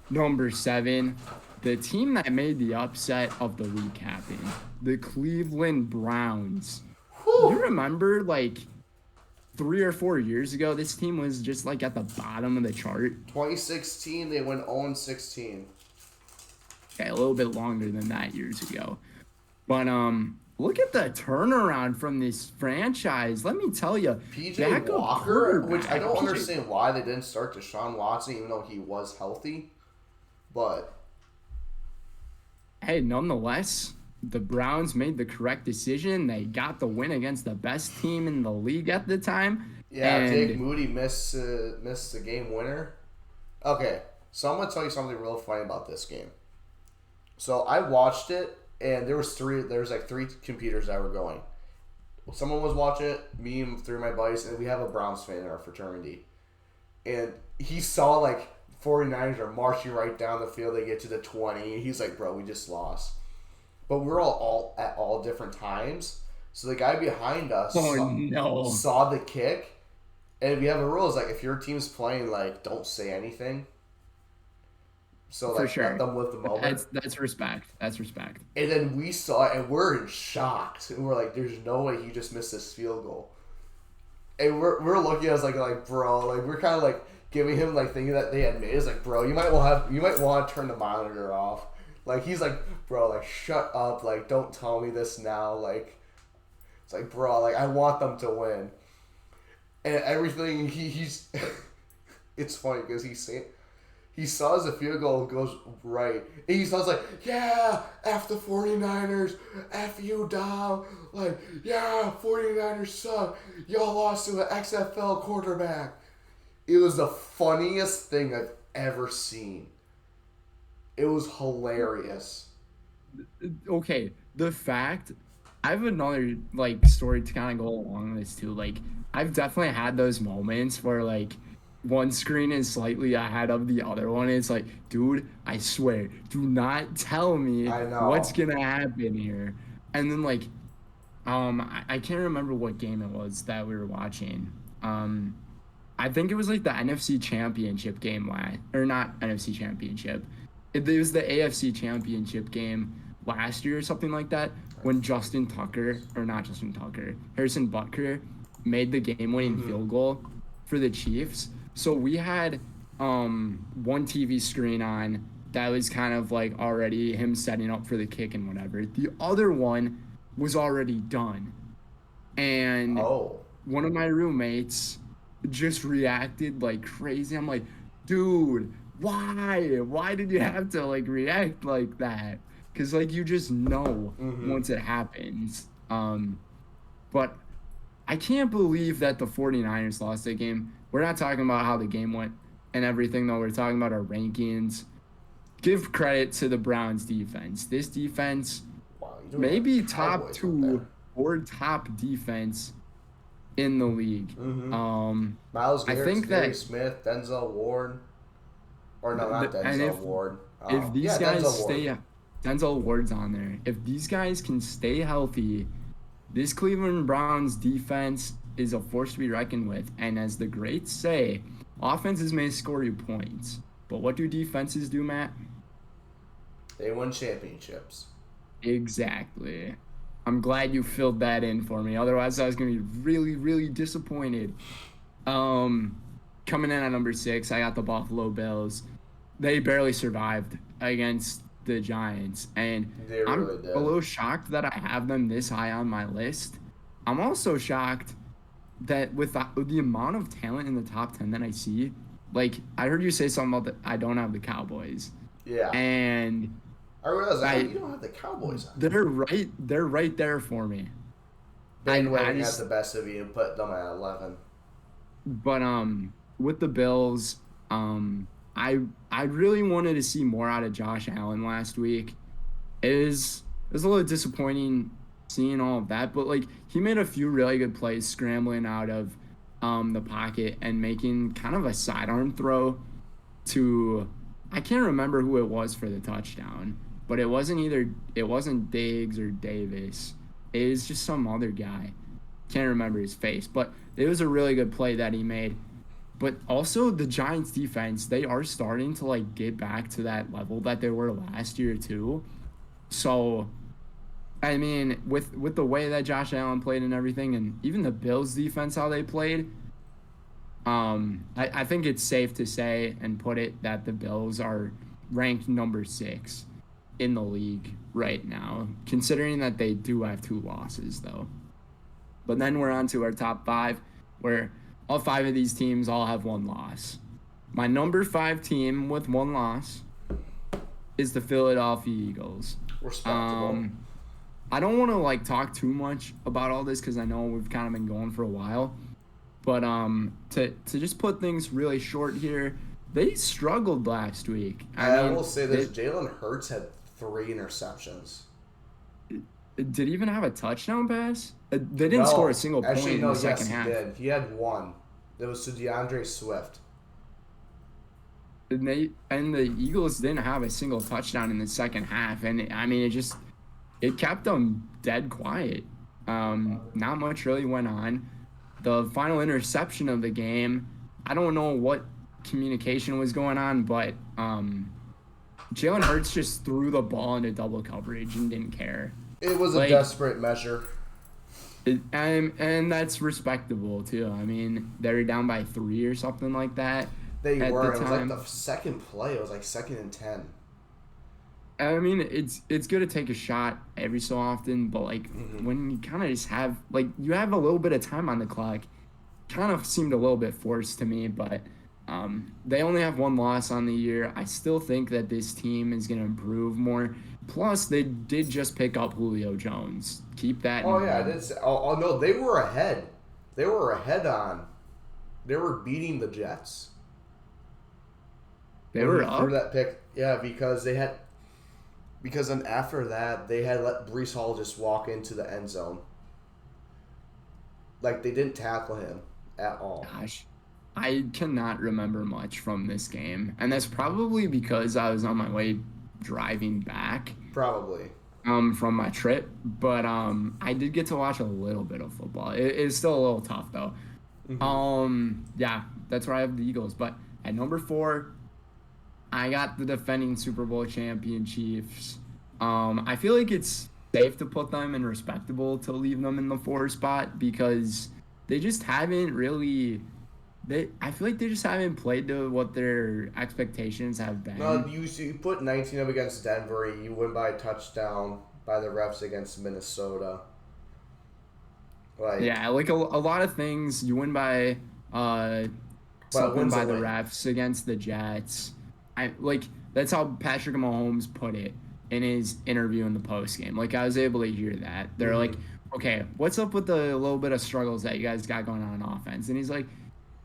number 7, the team that made the upset of the recapping, the Cleveland Browns. Whew. You remember, 3 or 4 years ago, this team was just at the bottom of the chart. 2016, they went 0-16. Okay, a little bit longer than that years ago. But look at the turnaround from this franchise. Let me tell you, PJ Walker, which I don't understand why they didn't start Deshaun Watson, even though he was healthy. But hey, nonetheless, the Browns made the correct decision. They got the win against the best team in the league at the time. yeah, and Jake Moody missed the game winner. Okay, so I'm gonna tell you something real funny about this game. So I watched it, and there was 3 computers that were going. Someone was watching it, me and 3 of my buddies, and we have a Browns fan in our fraternity. And he saw 49ers are marching right down the field. They get to the 20, and he's like, "Bro, we just lost." But we're all at all different times. So the guy behind us saw the kick, and we have a rule: is if your team's playing, don't say anything. So for sure. let them live the moment. That's respect. That's respect. And then we saw it, and we're shocked. And we're like, "There's no way he just missed this field goal." And we're looking at us bro, we're kind of giving him thinking that they had made. It's bro, you might want to turn the monitor off. He's bro, shut up, don't tell me this now. It's bro, I want them to win. And everything he's it's funny because he saw as the field goal goes right. And he sounds yeah, F the 49ers, F you, Dom. Yeah, 49ers suck. Y'all lost to an XFL quarterback. It was the funniest thing I've ever seen. It was hilarious. Okay, the fact, I have another story to kind of go along with this too. I've definitely had those moments where one screen is slightly ahead of the other one. It's dude, I swear, do not tell me what's gonna happen here. And then I can't remember what game it was that we were watching. I think it was the NFC Championship game or not NFC Championship. It was the AFC Championship game last year or something like that when Harrison Butker made the game-winning field goal for the Chiefs. So we had one TV screen on that was kind of already him setting up for the kick and whatever. The other one was already done. And one of my roommates just reacted like crazy. I'm like, dude, why did you have to react like that? Because you just know once it happens. But I can't believe that the 49ers lost that game. We're not talking about how the game went and everything, though. We're talking about our rankings. Give credit to the Browns defense. This defense maybe top 2 or top defense in the league. Myles Garrett, I think Gary Smith, Denzel Ward. Or no, not Denzel Ward. If these guys stay... Denzel Ward's on there. If these guys can stay healthy, this Cleveland Browns defense is a force to be reckoned with. And as the greats say, offenses may score you points. But what do defenses do, Matt? They win championships. Exactly. I'm glad you filled that in for me. Otherwise, I was going to be really, really disappointed. Coming in at number 6, I got the Buffalo Bills. They barely survived against the Giants. And I'm a little shocked that I have them this high on my list. I'm also shocked that with the amount of talent in the top 10 that I see, like I heard you say something about that I don't have the Cowboys, Yeah. and I realize like, I you don't have the Cowboys on. they're right there for me. I Bandwagon got just the best of you and put them at 11. but with the Bills, um I I really wanted to see more out of Josh Allen last week. It was a little disappointing seeing all of that, but like he made a few really good plays scrambling out of the pocket and making kind of a sidearm throw to I can't remember who it was for the touchdown, but it wasn't Diggs or Davis. It was just some other guy. Can't remember his face, but it was a really good play that he made. But also the Giants defense, they are starting to like get back to that level that they were last year too. So I mean, with the way that Josh Allen played and everything, and even the Bills defense how they played, I think it's safe to say and put it that the Bills are ranked number 6 in the league right now, considering that they do have 2 losses though. But then we're on to our top 5, where all 5 of these teams all have 1 loss. My number 5 team with 1 loss is the Philadelphia Eagles. Respectable. Um, I don't want to like talk too much about all this because I know we've kind of been going for a while. But to just put things really short here, they struggled last week. I I mean, will say this: Jalen Hurts had 3 interceptions. did he even have a touchdown pass? They didn't score a No, single point actually, in no. the second Yes, he half. did. He had one. It was to DeAndre Swift. And the Eagles didn't have a single touchdown in the second half, and I mean it kept them dead quiet. Not much really went on. The final interception of the game, I don't know what communication was going on, but Jalen Hurts just threw the ball into double coverage and didn't care. It was a Like, desperate measure. and that's respectable too. I mean, they were down by 3 or something like that They at the were. It was like time. the second play. It was like 2nd and 10. I mean, it's good to take a shot every so often, but like Mm-hmm. when you kind of just have like you have a little bit of time on the clock, kind of seemed a little bit forced to me. But they only have 1 loss on the year. I still think that this team is going to improve more. Plus, they did just pick up Julio Jones. Keep that in Oh yeah, I mind. did. Oh no, they were ahead. They were ahead on. They were beating the Jets They when were he threw up. that pick. Yeah, because they had. Because then after that, they had let Brees Hall just walk into the end zone. Like they didn't tackle him at all. Gosh, I cannot remember much from this game, and that's probably because I was on my way driving back Probably. from my trip, but I did get to watch a little bit of football. It's still a little tough though. Mm-hmm. Yeah, that's where I have the Eagles. But at number 4, I got the defending Super Bowl champion Chiefs. I feel like it's safe to put them in respectable to leave them in the 4 spot because they just haven't really. I feel like they just haven't played to what their expectations have No, been. you put 19 up against Denver. You win by a touchdown by the refs against Minnesota. Like, Yeah, like a lot of things you win by but a something win's a by the win. refs against the Jets. I like that's how Patrick Mahomes put it in his interview in the post game. Like I was able to hear that. They're like, Mm-hmm. "Okay, what's up with the little bit of struggles that you guys got going on offense?" And he's like,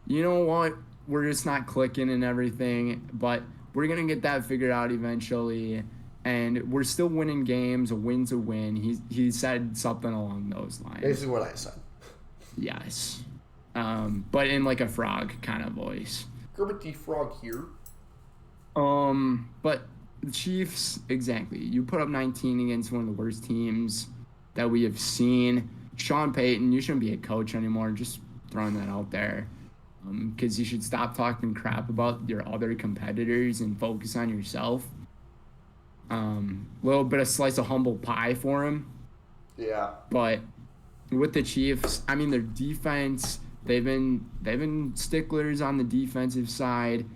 "You know what? We're just not clicking and everything, but we're going to get that figured out eventually." And we're still winning games. A win's a win. He said something along those lines. Basically what I said. Yes. But in like a frog kind of voice. Kermit the Frog here. But the Chiefs, exactly. You put up 19 against one of the worst teams that we have seen. Sean Payton, you shouldn't be a coach anymore. Just throwing that out there. Because you should stop talking crap about your other competitors and focus on yourself. Little bit of slice of humble pie for him. Yeah. But with the Chiefs, I mean their defense, they've been sticklers on the defensive side.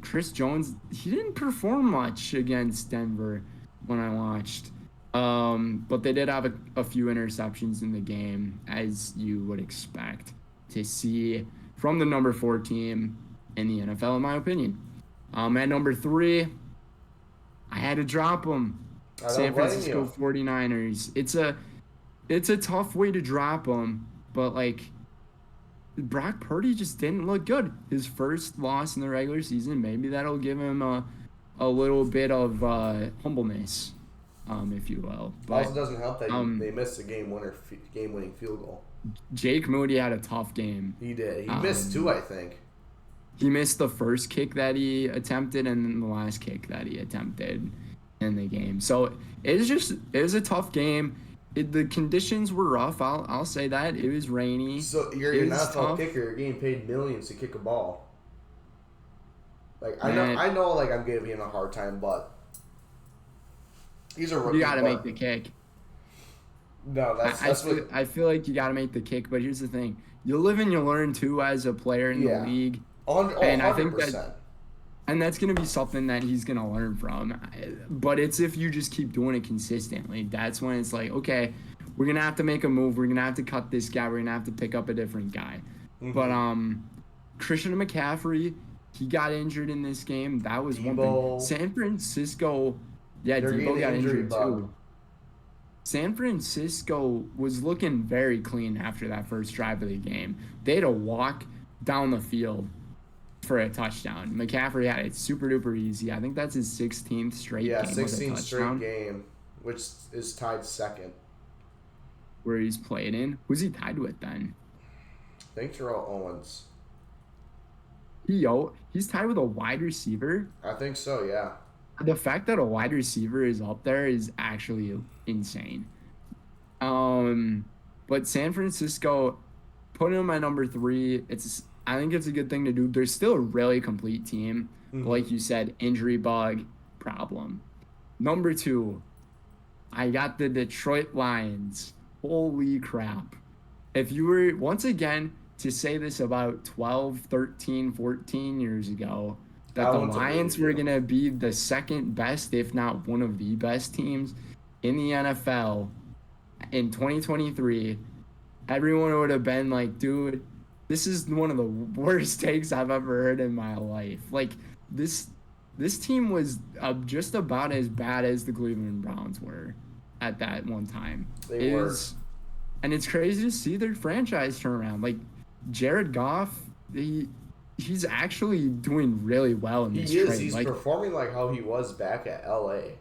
Chris Jones, he didn't perform much against Denver when I watched. But they did have a few interceptions in the game, as you would expect. to see from the number 4 team in the NFL, in my opinion. At number 3, I had to drop them. I don't San blame Francisco you. 49ers. It's a tough way to drop them, but like Brock Purdy just didn't look good. His first loss in the regular season, maybe that'll give him a little bit of humbleness, if you will. But Also, doesn't help that they um, missed a game-winning field goal. Jake Moody had a tough game. He did. He missed two, Um, I think. he missed the first kick that he attempted and then the last kick that he attempted in the game. So it was a tough game. The conditions were rough. I'll say that. It was rainy. So you're It an was NFL tough. kicker. You're getting paid millions to kick a ball. Like Man, I know. Like I'm giving him a hard time, but he's a rookie. you got to make But the kick. no, I feel like you got to make the kick, but here's the thing: you live and you learn too as a player in the yeah, league, and I think 100%. that and that's gonna be something that he's gonna learn from. But it's if you just keep doing it consistently, that's when it's like, okay, we're gonna have to make a move. We're gonna have to cut this guy. We're gonna have to pick up a different guy. But Christian McCaffrey, he got injured in this game. That was one thing. Debo, San Francisco, yeah, they're Debo getting got an injury injured bug. too. San Francisco was looking very clean after that first drive of the game. They had to walk down the field for a touchdown. McCaffrey had it super duper easy. I think that's his 16th straight Yeah, game with a 16 straight touchdown game, which is tied second. where he's played in. Who's he tied with then? I think Terrell Owens. He's tied with a wide receiver. I think so. Yeah. The fact that a wide receiver is up there is actually insane. But San Francisco, putting him at number 3, I think it's a good thing to do. They're still a really complete team. But like you said, injury bug problem. Number 2, I got the Detroit Lions. Holy crap. If you were, once again, to say this about 12, 13, 14 years ago, that I the wouldn't have Lions believed were you. going to be the second best, if not one of the best teams in the NFL in 2023, everyone would have been like, dude, this is one of the worst takes I've ever heard in my life. Like, this team was just about as bad as the Cleveland Browns were at that one time. They were. And it's crazy to see their franchise turn around. Like, Jared Goff, he's actually doing really well in this He is. trade. He's Like, performing like how he was back at LA.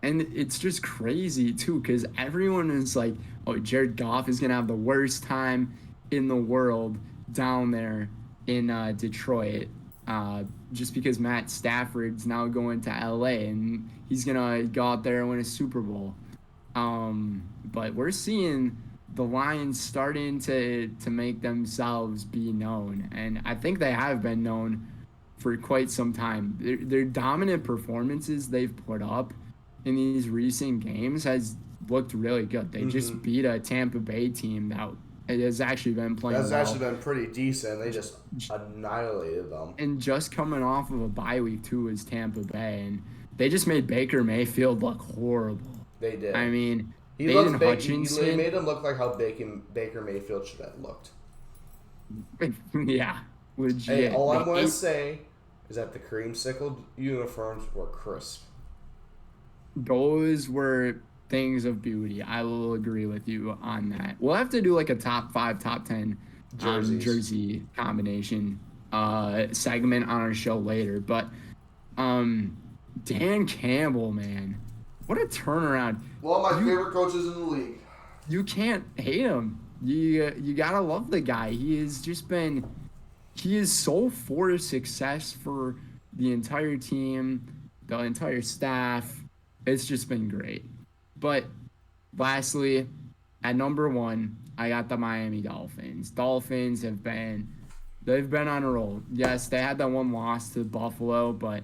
and it's just crazy too, because everyone is like, "Oh, Jared Goff is gonna have the worst time in the world down there in Detroit, just because Matt Stafford's now going to LA and he's gonna go out there and win a Super Bowl." But we're seeing the Lions starting to make themselves be known, and I think they have been known for quite some time. Their dominant performances they've put up in these recent games has looked really good. They just beat a Tampa Bay team that has actually been playing That's well. actually been pretty decent. They just annihilated them. And just coming off of a bye week too is Tampa Bay, and they just made Baker Mayfield look horrible. They did. I mean, He Aiden looks He Hutchinson, made him look like how Baker Mayfield should have looked. yeah, legit. Hey, all I'm The going to eight- say is that the creamsicle uniforms were crisp. Those were things of beauty. I will agree with you on that. We'll have to do like a top 5, top 10 Jerseys. jersey combination segment on our show later. But Dan Campbell, man, what a turnaround. One of my favorite coaches in the league. You can't hate him. You gotta love the guy. He is so for success for the entire team, the entire staff. It's just been great. But lastly, at number 1, I got the Miami Dolphins. Dolphins they've been on a roll. Yes, they had that one loss to Buffalo, but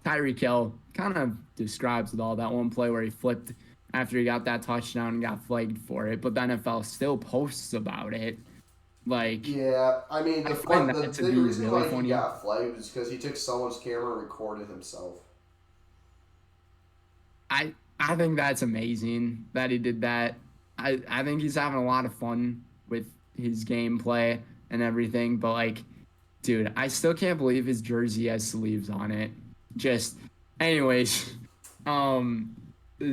Tyreek Hill kind of describes it all. That one play where he flipped after he got that touchdown and got flagged for it, but the NFL still posts about it. Like, Yeah, I mean, I find that to the be reason really why funny. he got flagged was because he took someone's camera and recorded himself. I think that's amazing that he did that. I think he's having a lot of fun with his gameplay and everything, but like, dude, I still can't believe his jersey has sleeves on it. Just, anyways, um, uh,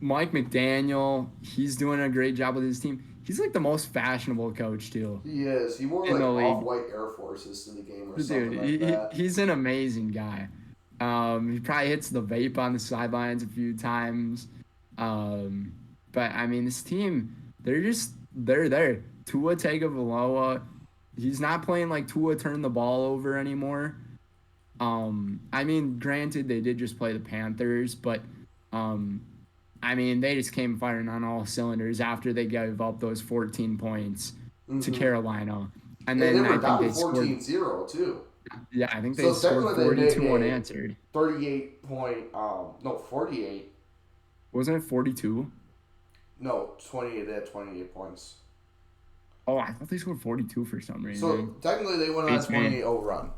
Mike McDaniel, he's doing a great job with his team. He's like the most fashionable coach too He is. He wore in like the league. off-white Air Forces to the game or Dude, something like that. he's an amazing guy. He probably hits the vape on the sidelines a few times. Um, but I mean, this team, they're there. Tua Tagovailoa, he's not playing like Tua turned the ball over anymore. I mean, granted, they did just play the Panthers, but um, I mean, they just came firing on all cylinders after they gave up those 14 points to Mm-hmm. Carolina. And And they then were I think down they scored, 14-0 too. yeah, I think they So scored technically they made 42 a unanswered. 38 point, no, 48, Wasn't it 42? no, 28, they had 28 points. Oh, I thought they scored 42 for some So reason. technically they went on a Beats me. 28-0 run.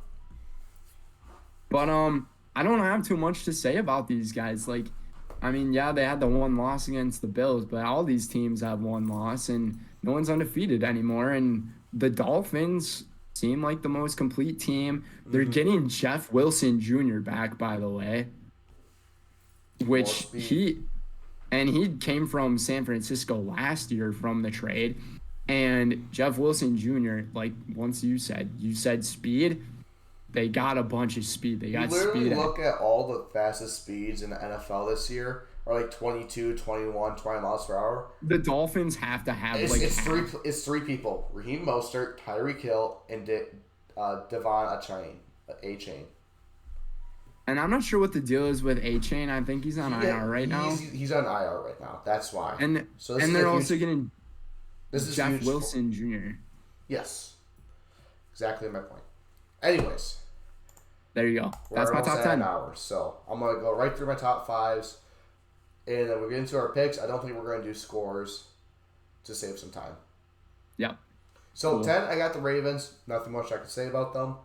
But I don't have too much to say about these guys. Like, I mean, yeah, they had the one loss against the Bills, but all these teams have one loss, and no one's undefeated anymore. And the Dolphins seem like the most complete team. They're Mm-hmm. getting Jeff Wilson Jr. back, by the way, More which speed. he came from San Francisco last year from the trade. And Jeff Wilson Jr., like once you said speed. They got a bunch of speed. They You got literally speed. look at all the fastest speeds in the NFL this year are like 22, 21, 20 miles per hour. The Dolphins have to have It's, like it's three half. it's three people: Raheem Mostert, Tyreek Hill, and Devon A-Chain. And I'm not sure what the deal is with A-Chain. I think he's on IR right now. He's on IR right now. That's why. And So this and is they're a huge, also getting this is Jeff huge. Wilson Jr. Yes, exactly my point. Anyways, There you go. we're That's my almost top at an 10. hour, so I'm gonna go right through my top fives, and then we'll get into our picks. I don't think we're gonna do scores to save some time. Yep. So Cool. 10, I got the Ravens. Nothing much I can say about them.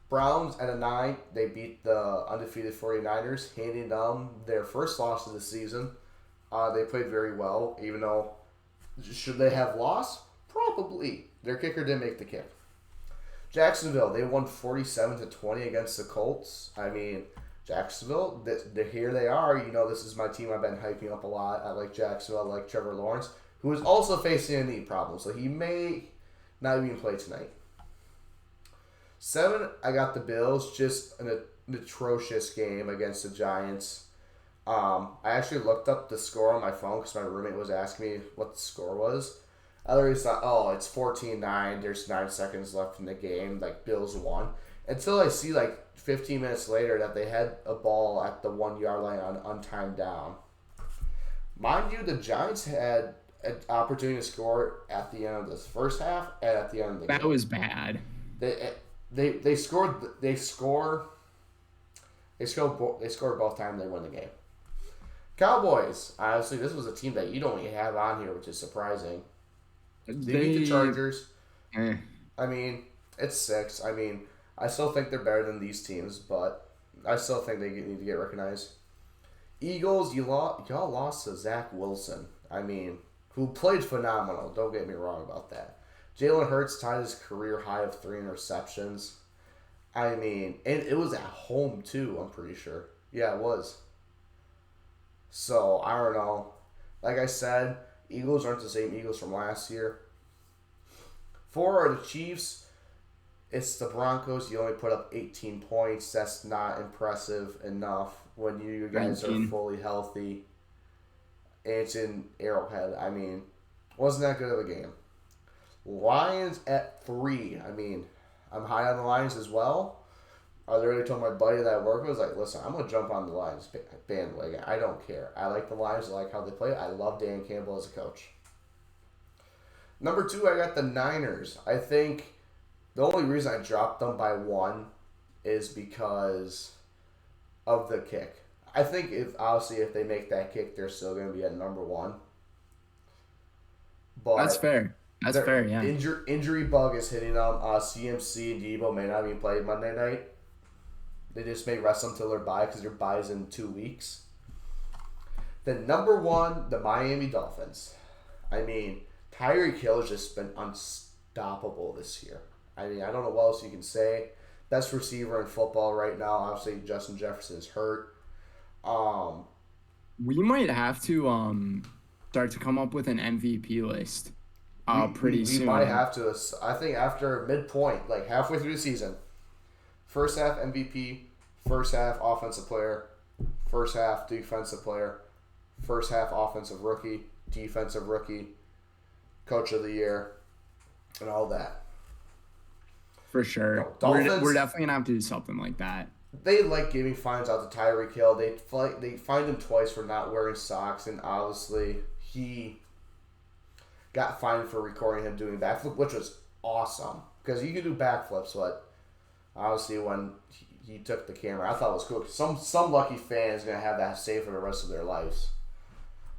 Browns at a 9, they beat the undefeated 49ers, handing them their first loss of the season. They played very well, even though should they have lost? Probably. Their kicker didn't make the kick. Jacksonville, they won 47-20 against the Colts. I mean, Jacksonville, here they are. You know, this is my team I've been hyping up a lot. I like Jacksonville. I like Trevor Lawrence, who is also facing a knee problem, so he may not even play tonight. 7, I got the Bills. Just an atrocious game against the Giants. I actually looked up the score on my phone because my roommate was asking me what the score was. I literally thought, oh, it's 14-9. There's 9 seconds left in the game. Like, Bills won. Until I see, like, 15 minutes later that they had a ball at the 1-yard line on untimed down. Mind you, the Giants had an opportunity to score at the end of the first half and at the end of the game. That was bad. They scored both times. They won the game. Cowboys. Honestly, this was a team that you don't even have on here, which is surprising. They beat the Chargers. Eh. I mean, it's 6. I mean, I still think they're better than these teams, but I still think they need to get recognized. Eagles, y'all lost to Zach Wilson. I mean, who played phenomenal. Don't get me wrong about that. Jalen Hurts tied his career high of 3 interceptions. I mean, and it was at home too, I'm pretty sure. Yeah, it was. So, I don't know. Like I said, Eagles aren't the same Eagles from last year. 4 are the Chiefs. It's the Broncos. You only put up 18 points. That's not impressive enough when you guys 19. are fully healthy. It's in Arrowhead. I mean, wasn't that good of a game. Lions at 3. I mean, I'm high on the Lions as well. I literally told my buddy that I work with, I was like, listen, I'm going to jump on the Lions bandwagon. I don't care. I like the Lions. I like how they play. I love Dan Campbell as a coach. Number 2, I got the Niners. I think the only reason I dropped them by 1 is because of the kick. I think if they make that kick, they're still going to be at number 1. But That's fair. That's fair, yeah. Injury bug is hitting them. CMC and Debo may not even play Monday night. They just may rest them till their bye because their bye is in 2 weeks. Then number 1, the Miami Dolphins. I mean, Tyreek Hill has just been unstoppable this year. I mean, I don't know what else you can say. Best receiver in football right now. Obviously, Justin Jefferson is hurt. Um, We might have to start to come up with an MVP list pretty we might soon. have to. I think after midpoint, like halfway through the season, first half MVP, first half offensive player, first half defensive player, first half offensive rookie, defensive rookie, coach of the year, and all that. For sure. No, We're Dolphins. definitely gonna have to do something like that. They like giving fines out to Tyreek Hill. They fined him twice for not wearing socks, and obviously he got fined for recording him doing backflip, which was awesome because he could do backflips. But obviously, when he took the camera, I thought it was cool. Some lucky fan is gonna have that saved for the rest of their lives.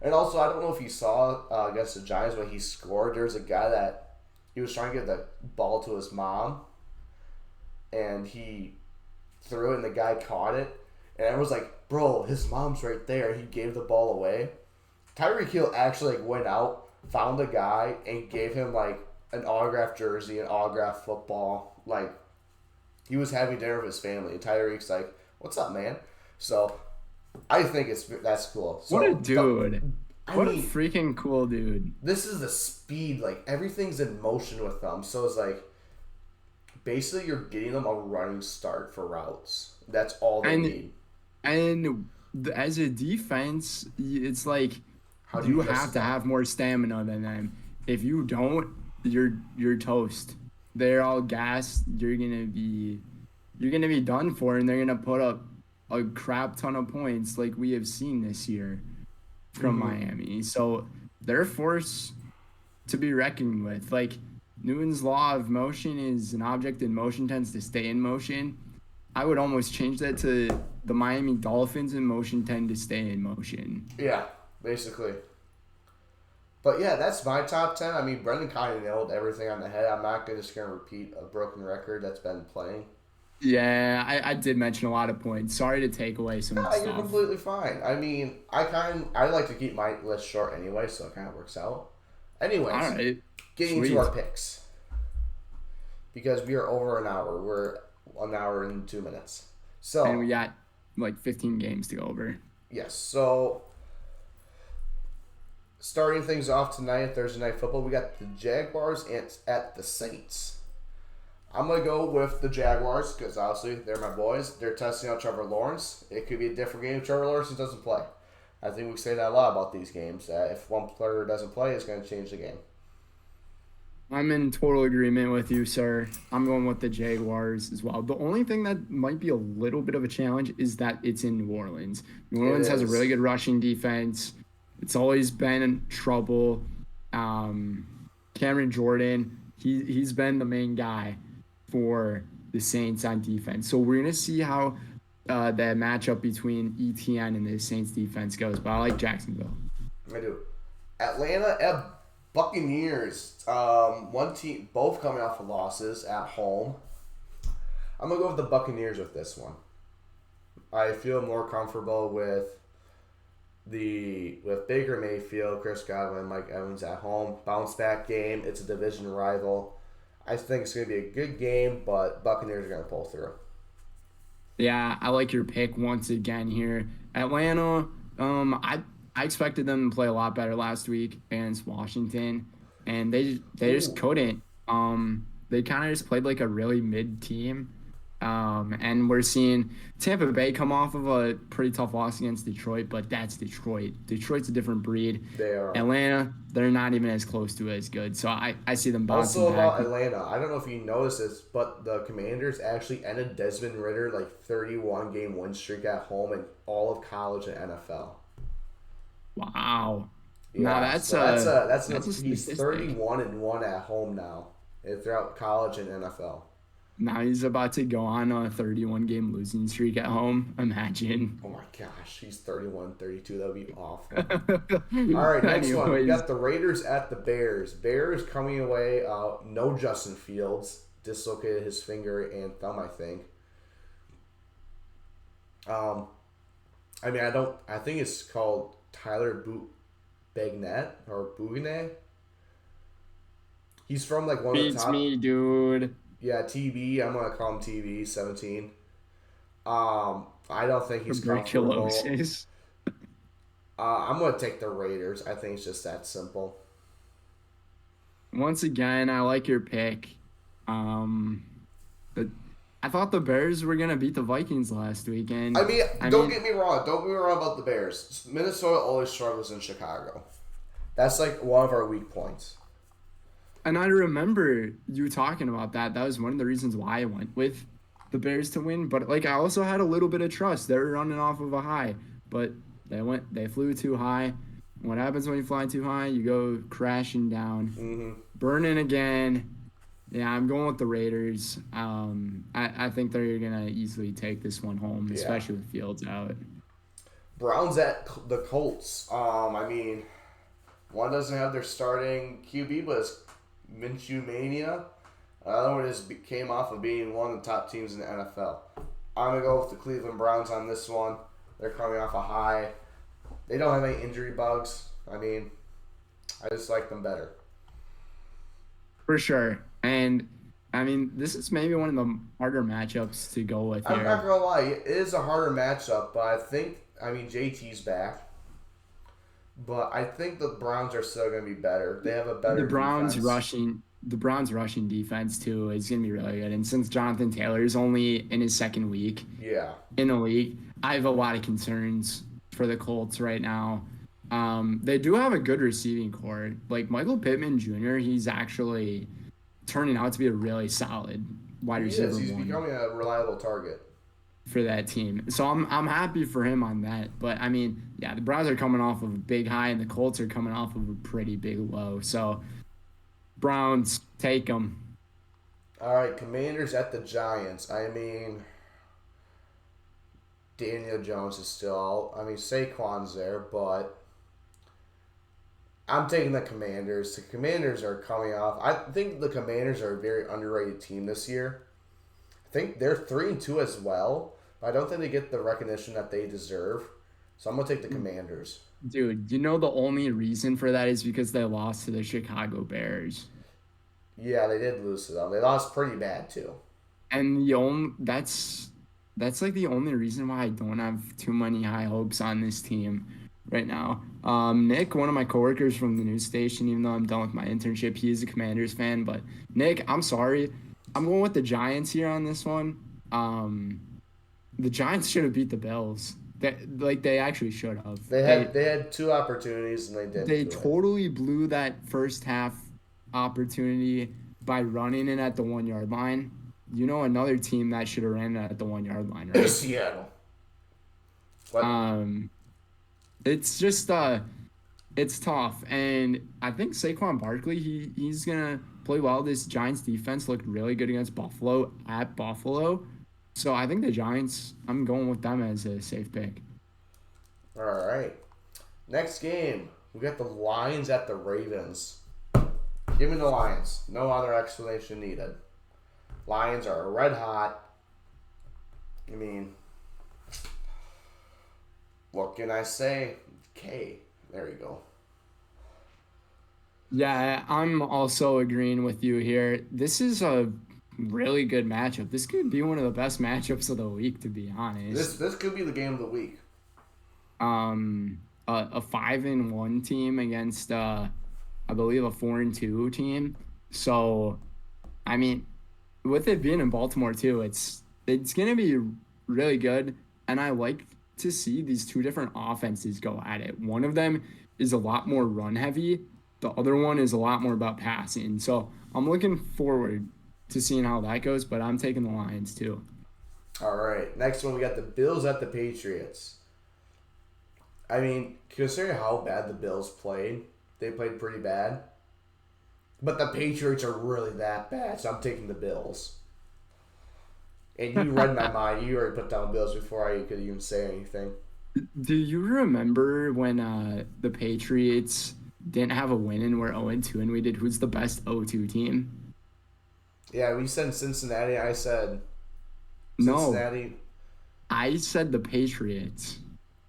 And also, I don't know if you saw against the Giants when he scored. There's a guy that he was trying to get the ball to his mom, and he threw it, and the guy caught it. And everyone's like, "Bro, his mom's right there." He gave the ball away. Tyreek Hill actually went out, found the guy, and gave him like an autographed jersey, an autographed football. Like he was having dinner with his family. And Tyreek's like, "What's up, man?" So I think that's cool. What a So dude. I What a mean, freaking cool dude. this is the speed. Like everything's in motion with them. So it's like basically you're getting them a running start for routes. That's all they And need. as a defense, it's like How do you you miss have to them? have more stamina than them. If you don't, you're toast. They're all gassed. You're gonna be done for, and they're gonna put up a crap ton of points like we have seen this year from Mm-hmm. Miami. So they're a force to be reckoned with. Like Newton's law of motion is an object in motion tends to stay in motion. I would almost change that to the Miami Dolphins in motion tend to stay in motion. Yeah, basically. But yeah, that's my top 10. I mean, Brendan kind of nailed everything on the head. I'm not just going to repeat a broken record that's been playing. Yeah, I did mention a lot of points. Sorry to take away some No, you're stuff. completely fine. I mean, I like to keep my list short anyway, so it kind of works out. All Anyways, right, getting into sweet. our picks. Because we are over an hour. We're an hour and 2 minutes. And we So, got like 15 games to go over. yes. So, starting things off tonight, Thursday Night Football, we got the Jaguars at the Saints. I'm going to go with the Jaguars because obviously they're my boys. They're testing out Trevor Lawrence. It could be a different game if Trevor Lawrence doesn't play. I think we say that a lot about these games. If one player doesn't play, it's going to change the game. I'm in total agreement with you, sir. I'm going with the Jaguars as well. The only thing that might be a little bit of a challenge is that it's in New Orleans. New It Orleans has a is. really good rushing defense. It's always been in trouble. Cameron Jordan, he's been the main guy for the Saints on defense. So we're gonna see how that matchup between ETN and the Saints defense goes. But I like Jacksonville. I do. Atlanta at Buccaneers. One team, both coming off of losses at home. I'm gonna go with the Buccaneers with this one. I feel more comfortable with Baker Mayfield, Chris Godwin, Mike Evans at home. Bounce back game. It's a division rival. I think it's gonna be a good game, but Buccaneers are gonna pull through. Yeah, I like your pick once again here. Atlanta, I expected them to play a lot better last week against Washington, and they just Ooh. couldn't. They kind of just played like a really mid team. And we're seeing Tampa Bay come off of a pretty tough loss against Detroit, but that's Detroit. Detroit's a different breed. They are. Atlanta, they're not even as close to as good. So I see them bouncing Also back. about Atlanta, I don't know if you noticed this, but the Commanders actually ended Desmond Ritter like 31 game win streak at home in all of college and NFL. Wow. Now Yeah, that's so that's a he's statistic. 31-1 at home now, throughout college and NFL. Now he's about to go on a 31 game losing streak at home. Imagine. Oh my gosh, he's 31-32. That would be awful. All right, next one. We Anyways, got the Raiders at the Bears. Bears coming away. No Justin Fields dislocated his finger and thumb, I think. I mean, I think it's called Tyler Bagnett or Bouganet. He's from like one of the Beats me, top. dude. Yeah, TB. I'm gonna call him TB 17. I don't think he's comfortable. Tuberculosis. I'm gonna take the Raiders. I think it's just that simple. Once again, I like your pick. But I thought the Bears were gonna beat the Vikings last I weekend. mean, I don't mean, get me wrong. Don't get me wrong about the Bears. Minnesota always struggles in Chicago. That's like one of our weak points. and I remember you talking about that. That was one of the reasons why I went with the Bears to win. But like, I also had a little bit of trust. They were running off of a high, but they flew too high. What happens when you fly too high? You go crashing down, Mm-hmm. burning again. Yeah, I'm going with the Raiders. I think they're gonna easily take this one home, Yeah. especially with Fields out. Browns at the Colts. I mean, one doesn't have their starting QB, but it's Minshew mania. Another one just came off of being one of the top teams in the NFL. I'm gonna go with the Cleveland Browns on this one. They're coming off a high. They don't have any injury bugs. I mean, I just like them better. For sure. And I mean, this is maybe one of the harder matchups to go with I'm not here. gonna lie, it is a harder matchup, but I mean, JT's back, but I think the Browns are still gonna be better. They have a The better Browns defense. rushing the Browns rushing defense too is gonna be really good. And since Jonathan Taylor is only in his second week Yeah, in the league, I have a lot of concerns for the Colts right now. They do have a good receiving core. Like Michael Pittman Jr., he's actually turning out to be a really solid wide he is. receiver He's one becoming a reliable target. for that team. So I'm happy for him on that. But I mean, yeah, the Browns are coming off of a big high and the Colts are coming off of a pretty big low. So Browns take them. All right, Commanders at the Giants. I mean, Daniel Jones is still out. I mean, Saquon's there, but I'm taking the Commanders. The Commanders are coming off. I think the Commanders are a very underrated team this year. I think they're 3-2 as well, but I don't think they get the recognition that they deserve. So I'm gonna take the Commanders. Dude, you know the only reason for that is because they lost to the Chicago Bears. Yeah, they did lose to them. They lost pretty bad too. And the only that's like the only reason why I don't have too many high hopes on this team right now. Nick, one of my coworkers from the news station, even though I'm done with my internship, he is a Commanders fan. But Nick, I'm sorry, I'm going with the Giants here on this one. The Giants should have beat the Bills. They actually should have. They had two opportunities and they didn't They do it. totally blew that first half opportunity by running it at the 1 yard line. You know another team that should have ran it at the 1 yard line, right? Seattle. But Um, it's just it's tough, and I think Saquon Barkley he's gonna play well. This Giants defense looked really good against Buffalo at Buffalo, so I think the Giants. I'm going with them as a safe pick. all right. Next game, we got the Lions at the Ravens. Give me the Lions. No other explanation needed. Lions are red hot. I mean, what can I say? K. There you go. Yeah, I'm also agreeing with you here. This is a really good matchup. This could be one of the best matchups of the week, to be This honest. this could be the game of the week. A 5-1 team against I believe a 4-2 team. So, I mean, with it being in Baltimore too, it's gonna be really good. And I like to see these two different offenses go at it. One of them is a lot more run heavy. The other one is a lot more about passing. So I'm looking forward to seeing how that goes. But I'm taking the Lions too. All right. Next one, we got the Bills at the Patriots. I mean, considering how bad the Bills played, they played pretty bad. But the Patriots are really that bad, so I'm taking the Bills. And you read my mind. You already put down Bills before I could even say anything. Do you remember when the Patriots didn't have a win and we're 0-2 and we did who's the best 0-2 team? Yeah, we said Cincinnati. I said No, Cincinnati. I said the Patriots.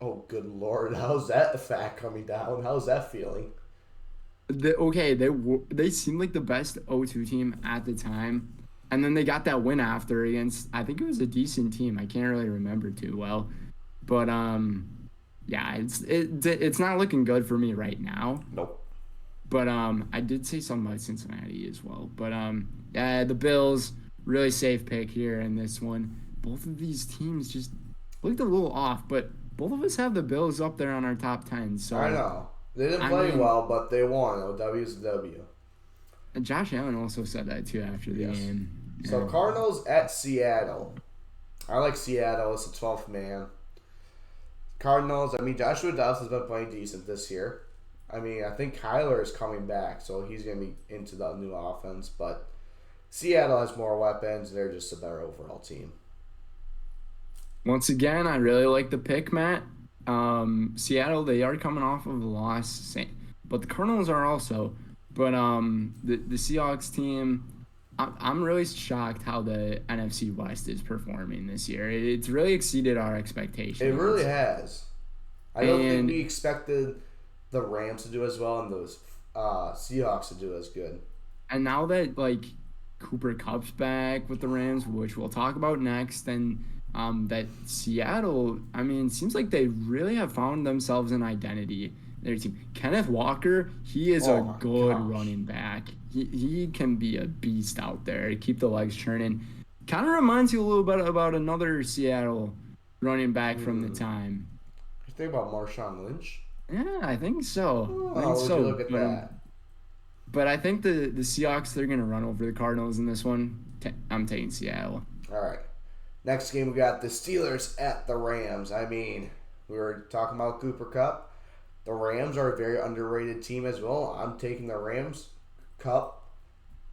Oh, good Lord. How's that fact coming down? How's that feeling? They seemed like the best 0-2 team at the time, and then they got that win after against, I think it was a decent team. I can't really remember too well, but yeah, it's not looking good for me right now. Nope. But I did say something about Cincinnati as well. But yeah, the Bills really safe pick here in this one. Both of these teams just looked a little off, but both of us have the Bills up there on our top 10. I So know. They didn't I play mean, well, but they won. A W's a W. and Josh Allen also said that too after the Yes. game. So Yeah. Cardinals at Seattle. I like Seattle. It's a 12th man. Cardinals, I mean, Joshua Dobbs has been playing decent this year. I mean, I think Kyler is coming back, so he's going to be into the new offense. But Seattle has more weapons. They're just a better overall team. Once again, I really like the pick, Matt. Seattle, they are coming off of a loss, but the Cardinals are also. But the Seahawks team, I'm really shocked how the NFC West is performing this year. It's really exceeded our It really expectations. has. I don't think we And expected the Rams to do as well and those Seahawks to do as good. and now that like Cooper Cup's back with the Rams, which we'll talk about next, and that Seattle, I mean, seems like they really have found themselves an identity. Their team, Kenneth Walker, he is Oh a my good gosh. running back. He can be a beast out there. Keep the legs churning. Kind of reminds you a little bit about another Seattle running back from the Hmm. time. You think about Marshawn Lynch? Yeah, I think so. I think Oh, would you so. look at that? But I think the Seahawks, they're gonna run over the Cardinals in this one. I'm taking Seattle. All right. Next game, we got the Steelers at the Rams. I mean, we were talking about Cooper Cup. The Rams are a very underrated team as well. I'm taking the Rams. Cup,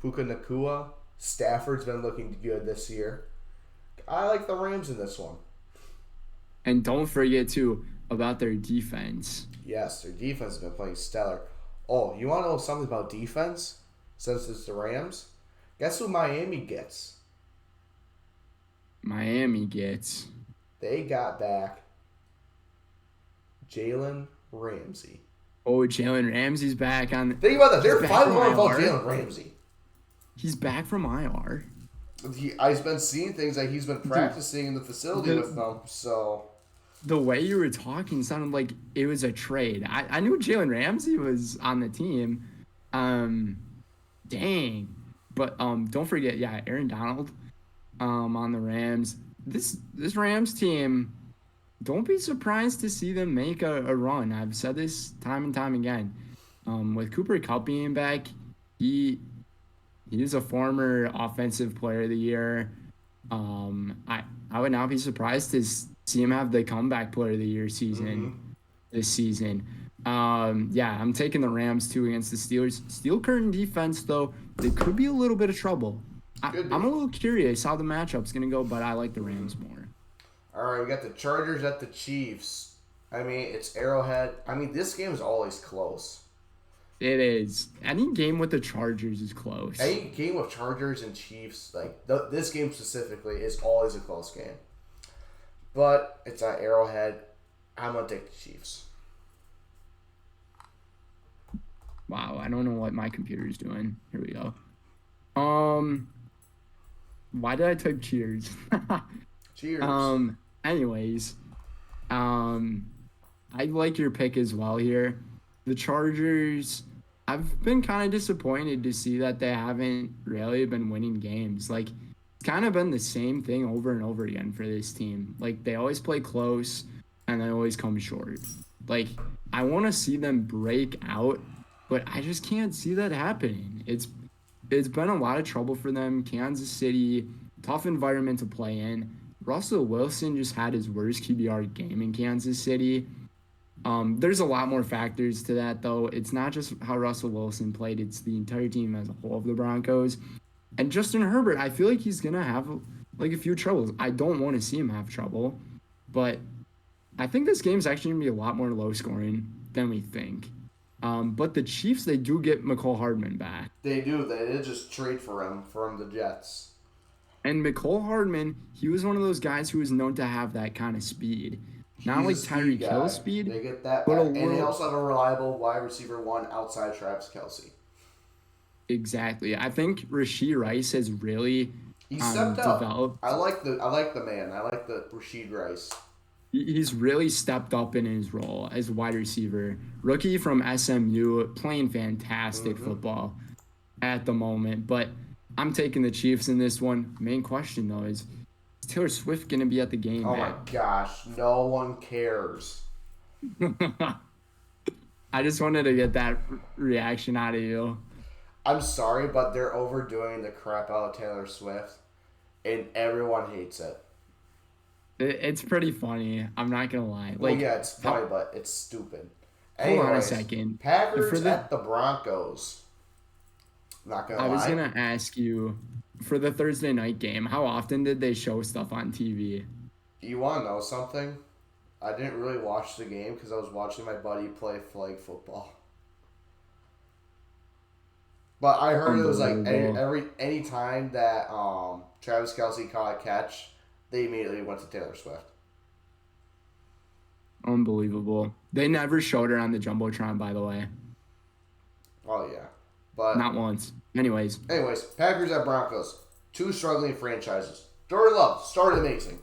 Puka Nakua. Stafford's been looking good this year. I like the Rams in this one. And don't forget too about their defense. Yes, their defense has been playing stellar. Oh, you want to know something about defense? Since it's the Rams, guess who Miami gets? Miami gets. They got back Jalen Ramsey. Oh, Jalen Ramsey's back on. Think about that. He's They're back from 5-1 without IR. Jalen Ramsey. He's back from IR. I've been seeing things like he's been Dude, practicing in the facility with the them. So the way you were talking sounded like it was a trade. I knew Jalen Ramsey was on the team. Um, dang. But don't forget, yeah, Aaron Donald on the Rams. This Rams team, don't be surprised to see them make a run. I've said this time and time again. With Cooper Kupp being back, he he is a former offensive player of the year. I would not be surprised to see him have the comeback player of the year season mm-hmm. this season. Yeah, I'm taking the Rams too against the Steelers. Steel curtain defense though, they could be a little bit of trouble. Could I'm be. a little curious how the matchup's gonna go, but I like the Rams more. All right, we got the Chargers at the Chiefs. I mean, it's Arrowhead. I mean, this game is always close. It is. Any game with the Chargers is close. Any game of Chargers and Chiefs, like this game specifically, is always a close game. But it's at Arrowhead. I'm gonna take the Chiefs. Wow, I don't know what my computer's doing. Here we go. Um, why did I type cheers? Cheers. Anyways, um, I like your pick as well here. The Chargers, I've been kind of disappointed to see that they haven't really been winning games. Like, it's kind of been the same thing over and over again for this team. Like, they always play close and they always come short. Like, I want to see them break out, but I just can't see that happening. It's been a lot of trouble for them. Kansas City, tough environment to play in. Russell Wilson just had his worst QBR game in Kansas City. There's a lot more factors to that, though. It's not just how Russell Wilson played, it's the entire team as a whole of the Broncos. And Justin Herbert, I feel like he's going to have like a few troubles. I don't want to see him have trouble, but I think this game's actually going to be a lot more low scoring than we think. But the Chiefs, they do get McCole Hardman back. They do. They did just trade for him from the Jets. And McCole Hardman, he was one of those guys who was known to have that kind of speed. Not He's a like speed Tyreek Hill guy. speed, They get that but a back. And they little. also have a reliable wide receiver one outside Travis Kelce. Exactly. I think Rashee Rice has really He stepped up. developed. I like the man. I like the Rasheed Rice. He's really stepped up in his role as wide receiver. Rookie from SMU, playing fantastic Mm-hmm. football at the moment. But I'm taking the Chiefs in this one. Main question though is Taylor Swift going to be at the game, Oh my man? gosh, no one cares. I just wanted to get that reaction out of you. I'm sorry, but they're overdoing the crap out of Taylor Swift, and everyone hates it. It's pretty funny. I'm not gonna lie. Well, Like, yeah, it's funny, but it's stupid. hold on a Anyways, second. For Packers the, at the Broncos. Not gonna I was lie. gonna ask you for the Thursday night game. How often did they show stuff on TV? You want to know something? I didn't really watch the game because I was watching my buddy play flag football. But I heard it was like Unbelievable. any time that Travis Kelce caught a catch, they immediately went to Taylor Swift. Unbelievable. They never showed her on the Jumbotron, by the way. Oh yeah, but Not once. Anyways, Packers at Broncos, two struggling franchises. Jordan Love started amazing,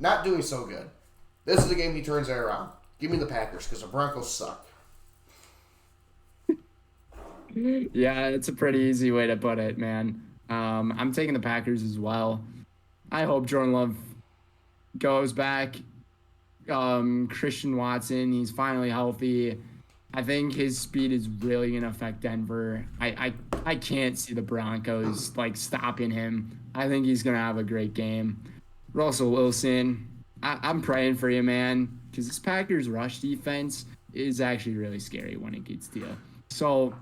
not doing so good. This is the game he turns it around. Give me the Packers because the Broncos suck. yeah, it's a pretty easy way to put it, man. I'm taking the Packers as well. I hope Jordan Love goes back. Christian Watson, he's finally healthy. I think his speed is really gonna affect Denver. I can't see the Broncos like stopping him. I think he's gonna have a great game. Russell Wilson, I'm praying for you, man, because this Packers rush defense is actually really scary when it gets to you. So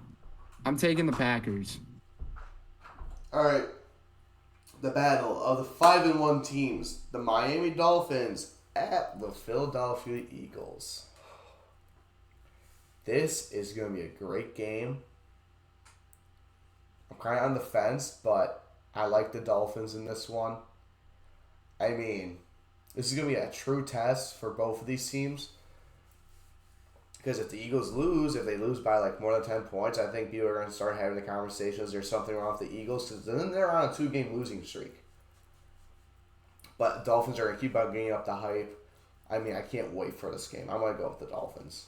I'm taking the Packers. All right, the battle of the 5-1 teams: the Miami Dolphins at the Philadelphia Eagles. This is going to be a great game. I'm kind of on the fence, but I like the Dolphins in this one. I mean, this is going to be a true test for both of these teams. Because if the Eagles lose, if they lose by like more than 10 points, I think people are going to start having the conversations. There's something wrong with the Eagles because then they're on a 2-game losing streak. But Dolphins are going to keep on getting up the hype. I mean, I can't wait for this game. I'm going to go with the Dolphins.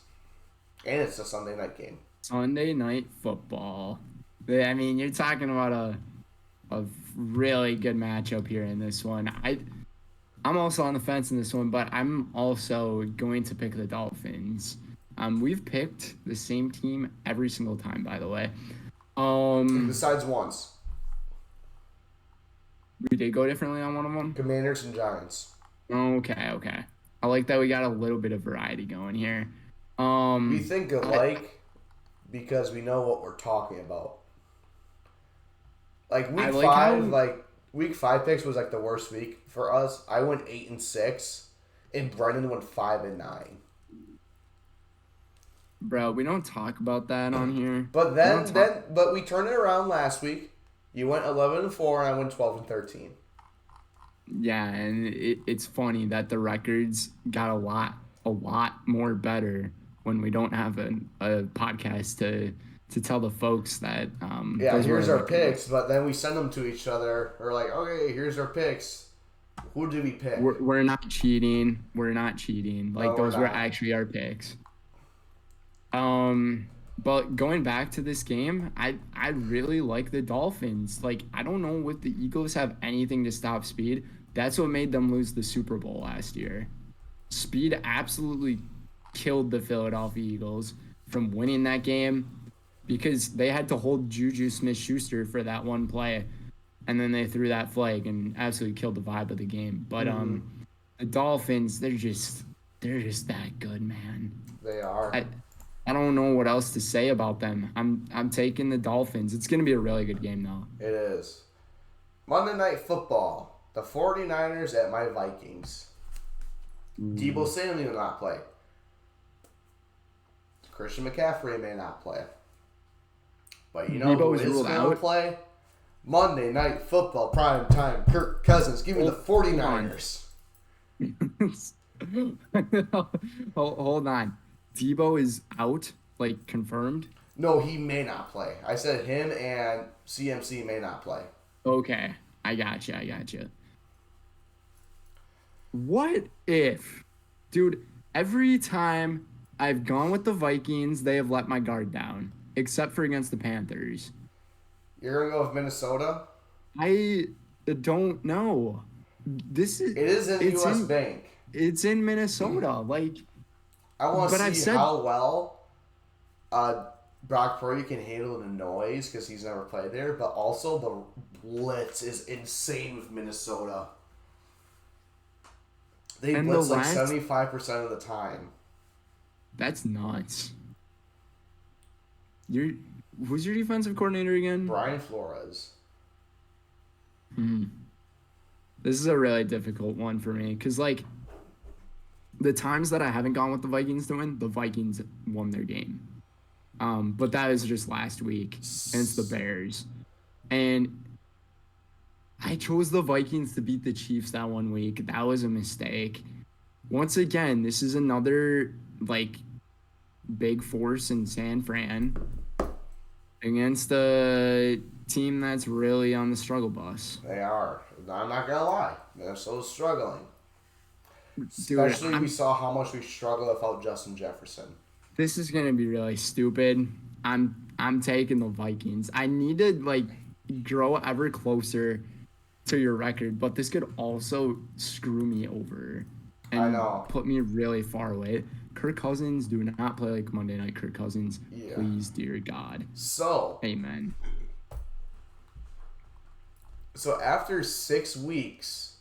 And it's a Sunday night game. Sunday night football. I mean, you're talking about a really good matchup here in this one. I'm also on the fence in this one, but I'm also going to pick the Dolphins. We've picked the same team every single time, by the way. Besides once. We did go differently on one of them. Commanders and Giants. Okay. I like that we got a little bit of variety going here. We think alike because we know what we're talking about. Like week 5 picks was like the worst week for us. I went 8-6, and Brenden went 5-9. Bro, we don't talk about that on here. But but we turned it around last week. You went 11-4, and I went 12-13. Yeah, and it's funny that the records got a lot more better when we don't have a podcast to tell the folks that here's our picks, but then we send them to each other. We're like, okay, here's our picks. Who did we pick? We're not cheating. Like, those were actually our picks. But going back to this game, I really like the Dolphins. Like, I don't know if the Eagles have anything to stop speed. That's what made them lose the Super Bowl last year. Speed absolutely killed the Philadelphia Eagles from winning that game because they had to hold Juju Smith-Schuster for that one play, and then they threw that flag and absolutely killed the vibe of the game. But the Dolphins, they're just that good, man. They are. I don't know what else to say about them. I'm taking the Dolphins. It's going to be a really good game, though. It is. Monday Night Football. The 49ers at my Vikings. Debo Samuel will not play. Christian McCaffrey may not play. But you know who is going to play? Monday Night Football, prime time, Kirk Cousins. Give me the 49ers. Hold on. Debo is out, like confirmed. No, he may not play. I said him and CMC may not play. Okay, I got you. I got you. What if, dude? Every time I've gone with the Vikings, they have let my guard down, except for against the Panthers. You're gonna go with Minnesota? I don't know. This is It is in it's U.S. in Bank. it's in Minnesota. Like, I want but to I've see said how well uh, Brock Purdy can handle the noise because he's never played there. But also the blitz is insane with Minnesota. They and the blitz like last 75% of the time. that's nuts. You're who's your defensive coordinator again? Brian Flores. Hmm. This is a really difficult one for me because like the times that I haven't gone with the Vikings to win, the Vikings won their game. But that was just last week, and it's the Bears. And I chose the Vikings to beat the Chiefs that one week. That was a mistake. Once again, this is another like big force in San Fran against a team that's really on the struggle bus. They are. I'm not gonna lie. They're so struggling. Dude, Especially we saw how much we struggled without Justin Jefferson. this is gonna be really stupid. I'm taking the Vikings. I need to like grow ever closer to your record, but this could also screw me over I and know. put me really far away. Kirk Cousins, do not play like Monday night Kirk Cousins. Yeah. Please, dear God. So Amen. after 6 weeks,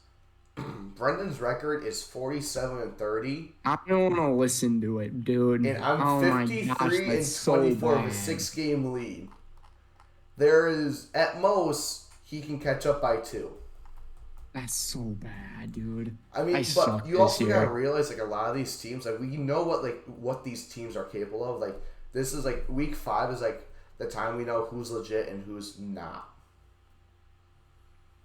Brendan's record is 47-30, I don't want to listen to it, dude. and I'm Oh my gosh, 53 and that's so 24 with a bad. 6-game lead. There is at most he can catch up by 2. That's so bad, dude. I mean, I but suck you this also year. gotta realize like a lot of these teams, like we know what these teams are capable of. Like this is like week 5 is like the time we know who's legit and who's not.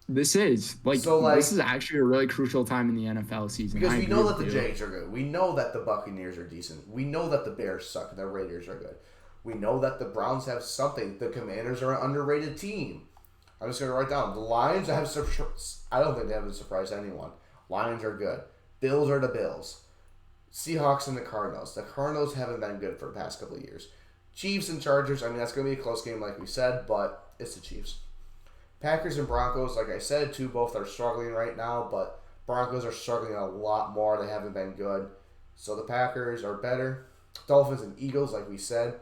This is this is actually a really crucial time in the NFL season. Because I we agree know that with the you. Jags are good. We know that the Buccaneers are decent. We know that the Bears suck and the Raiders are good. We know that the Browns have something. The Commanders are an underrated team. I'm just going to write down. The Lions have I don't think they haven't surprised anyone. Lions are good. Bills are the Bills. Seahawks and the Cardinals. The Cardinals haven't been good for the past couple of years. Chiefs and Chargers, I mean, that's going to be a close game like we said, but it's the Chiefs. Packers and Broncos, like I said, both are struggling right now, but Broncos are struggling a lot more. They haven't been good. So the Packers are better. Dolphins and Eagles, like we said,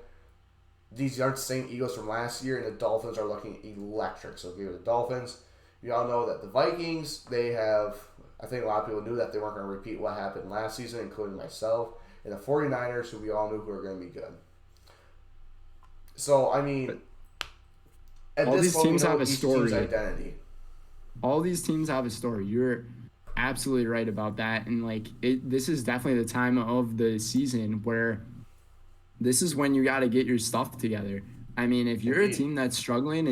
these aren't the same Eagles from last year, and the Dolphins are looking electric. So give it the Dolphins. You all know that the Vikings, they have, I think a lot of people knew that they weren't going to repeat what happened last season, including myself, and the 49ers, who we all knew who were going to be good. So, I mean, at All this these point, teams we know have a each story. team's identity. All these teams have a story. You're absolutely right about that. And like this is definitely the time of the season where this is when you got to get your stuff together. I mean, if you're a team that's struggling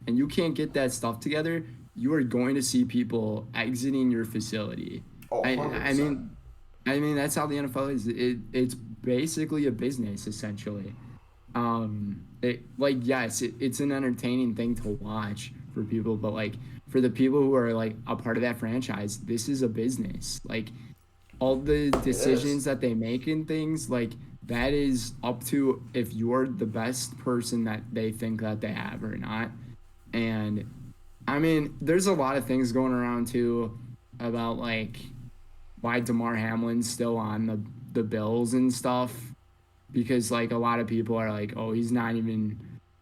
and you can't get that stuff together, you are going to see people exiting your facility. Oh, I 100%. mean that's how the NFL is. It's basically a business essentially. It's an entertaining thing to watch for people, but like for the people who are like a part of that franchise, this is a business. Like all the decisions that they make and things like that is up to if you're the best person that they think that they have or not. And I mean, there's a lot of things going around too about like why DeMar Hamlin's still on the Bills and stuff because like a lot of people are like, oh, he's not even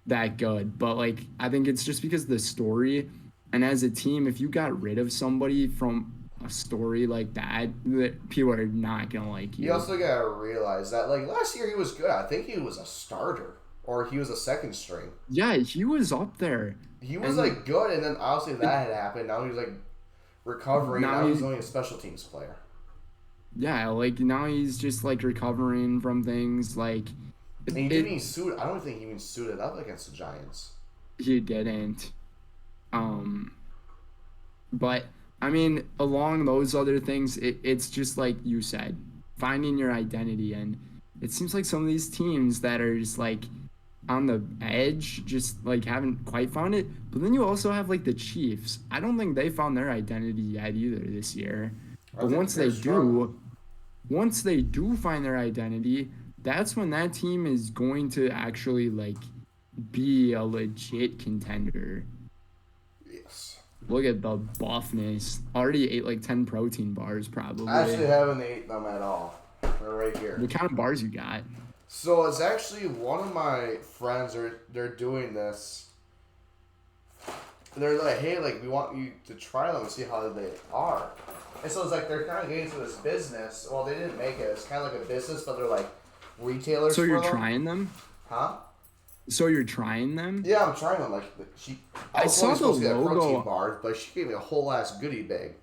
that good. But like I think it's just because the story and as a team, if you got rid of somebody from a story like that people are not gonna like you. You also gotta realize that like last year he was good. I think he was a starter or he was a second string. Yeah, he was up there. He was like good, and then obviously that had happened. Now he's like recovering. Now he's only a special teams player. Yeah, like now he's just like recovering from things like. And he didn't even suit. I don't think he even suited up against the Giants. He didn't. But I mean, along those other things, it's just like you said, finding your identity. And it seems like some of these teams that are just like on the edge, just like haven't quite found it. But then you also have like the Chiefs. I don't think they found their identity yet either this year. I But think they're struggling. once they do find their identity, that's when that team is going to actually like be a legit contender. Yes. Look at the buffness. Already ate like 10 protein bars probably. I actually haven't ate them at all. They're right here. What kind of bars you got? So it's actually one of my friends they're doing this. They're like, hey, like we want you to try them and see how they are. And so it's like they're kind of getting into this business. Well, they didn't make it. It's kind of like a business, but they're like retailers. So you're for them. trying them? Huh? So you're trying them? Yeah, I'm trying them. Like I was saw only supposed the to get a logo. protein bar, but she gave me a whole ass goodie bag.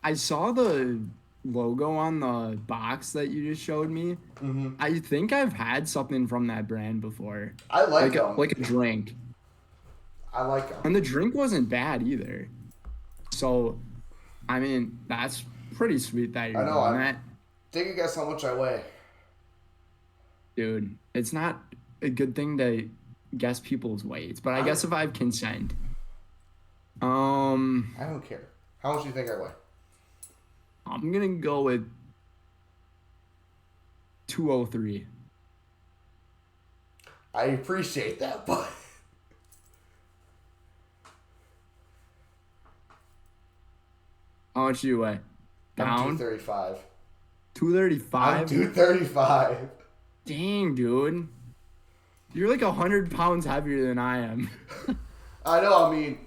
I saw the logo on the box that you just showed me. Mm-hmm. I think I've had something from that brand before. I like them. Like a drink. I like them. And the drink wasn't bad either. So, I mean, that's pretty sweet that you're doing that. Take a guess how much I weigh. Dude, it's not a good thing to guess people's weights, but I guess if I have consent. I don't care. How much do you think I weigh? I'm gonna go with 203. I appreciate that, but How much do you weigh? I'm Down? 235. 235? I'm 235. Dang, dude. You're like 100 pounds heavier than I am. I know. I mean,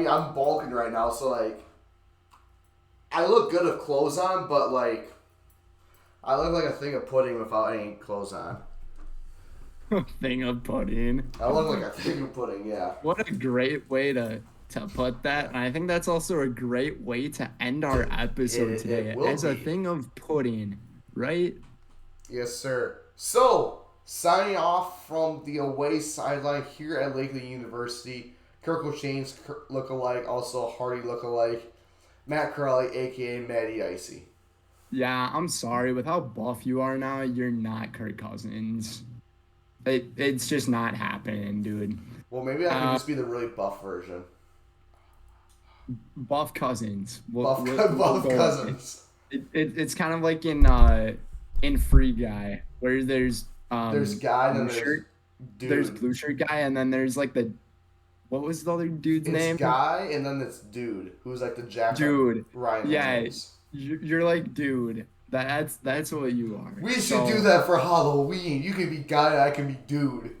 I'm bulking right now, so like, I look good with clothes on, but like, I look like a thing of pudding without any clothes on. Thing of pudding. I look like a thing of pudding, yeah. What a great way to put that. And I think that's also a great way to end our episode today. It will As a be. thing of pudding, right? Yes, sir. So, signing off from the away sideline here at Lakeland University, Kirk O'Shane's lookalike, also Hardy lookalike, Matt Crowley, a.k.a. Matty Icy. Yeah, I'm sorry. With how buff you are now, you're not Kirk Cousins. It's just not happening, dude. Well, maybe I can just be the really buff version. Buff Cousins. Buff go. Cousins. It's kind of like in Free Guy, where there's Guy, and then there's shirt, dude. there's blue shirt guy, and then there's like what was the other dude's It's name? Guy, and then it's Dude, who's like the jack. Dude. Ryan Yeah, Reynolds. you're like dude. That's what you are. We should do that for Halloween. You can be Guy, and I can be Dude.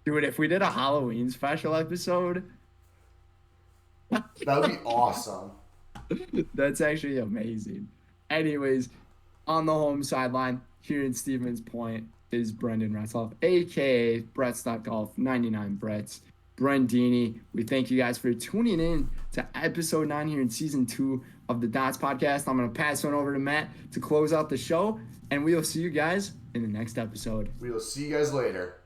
Dude, if we did a Halloween special episode, That would be awesome. that's actually amazing. Anyways, on the home sideline here in Stevens Point is Brenden Retzoff, aka Brett's.golf 99 Brett's. Brendini. We thank you guys for tuning in to episode 9 here in season 2 of the Dots podcast. I'm going to pass one over to Matt to close out the show, and we will see you guys in the next episode. We will see you guys later.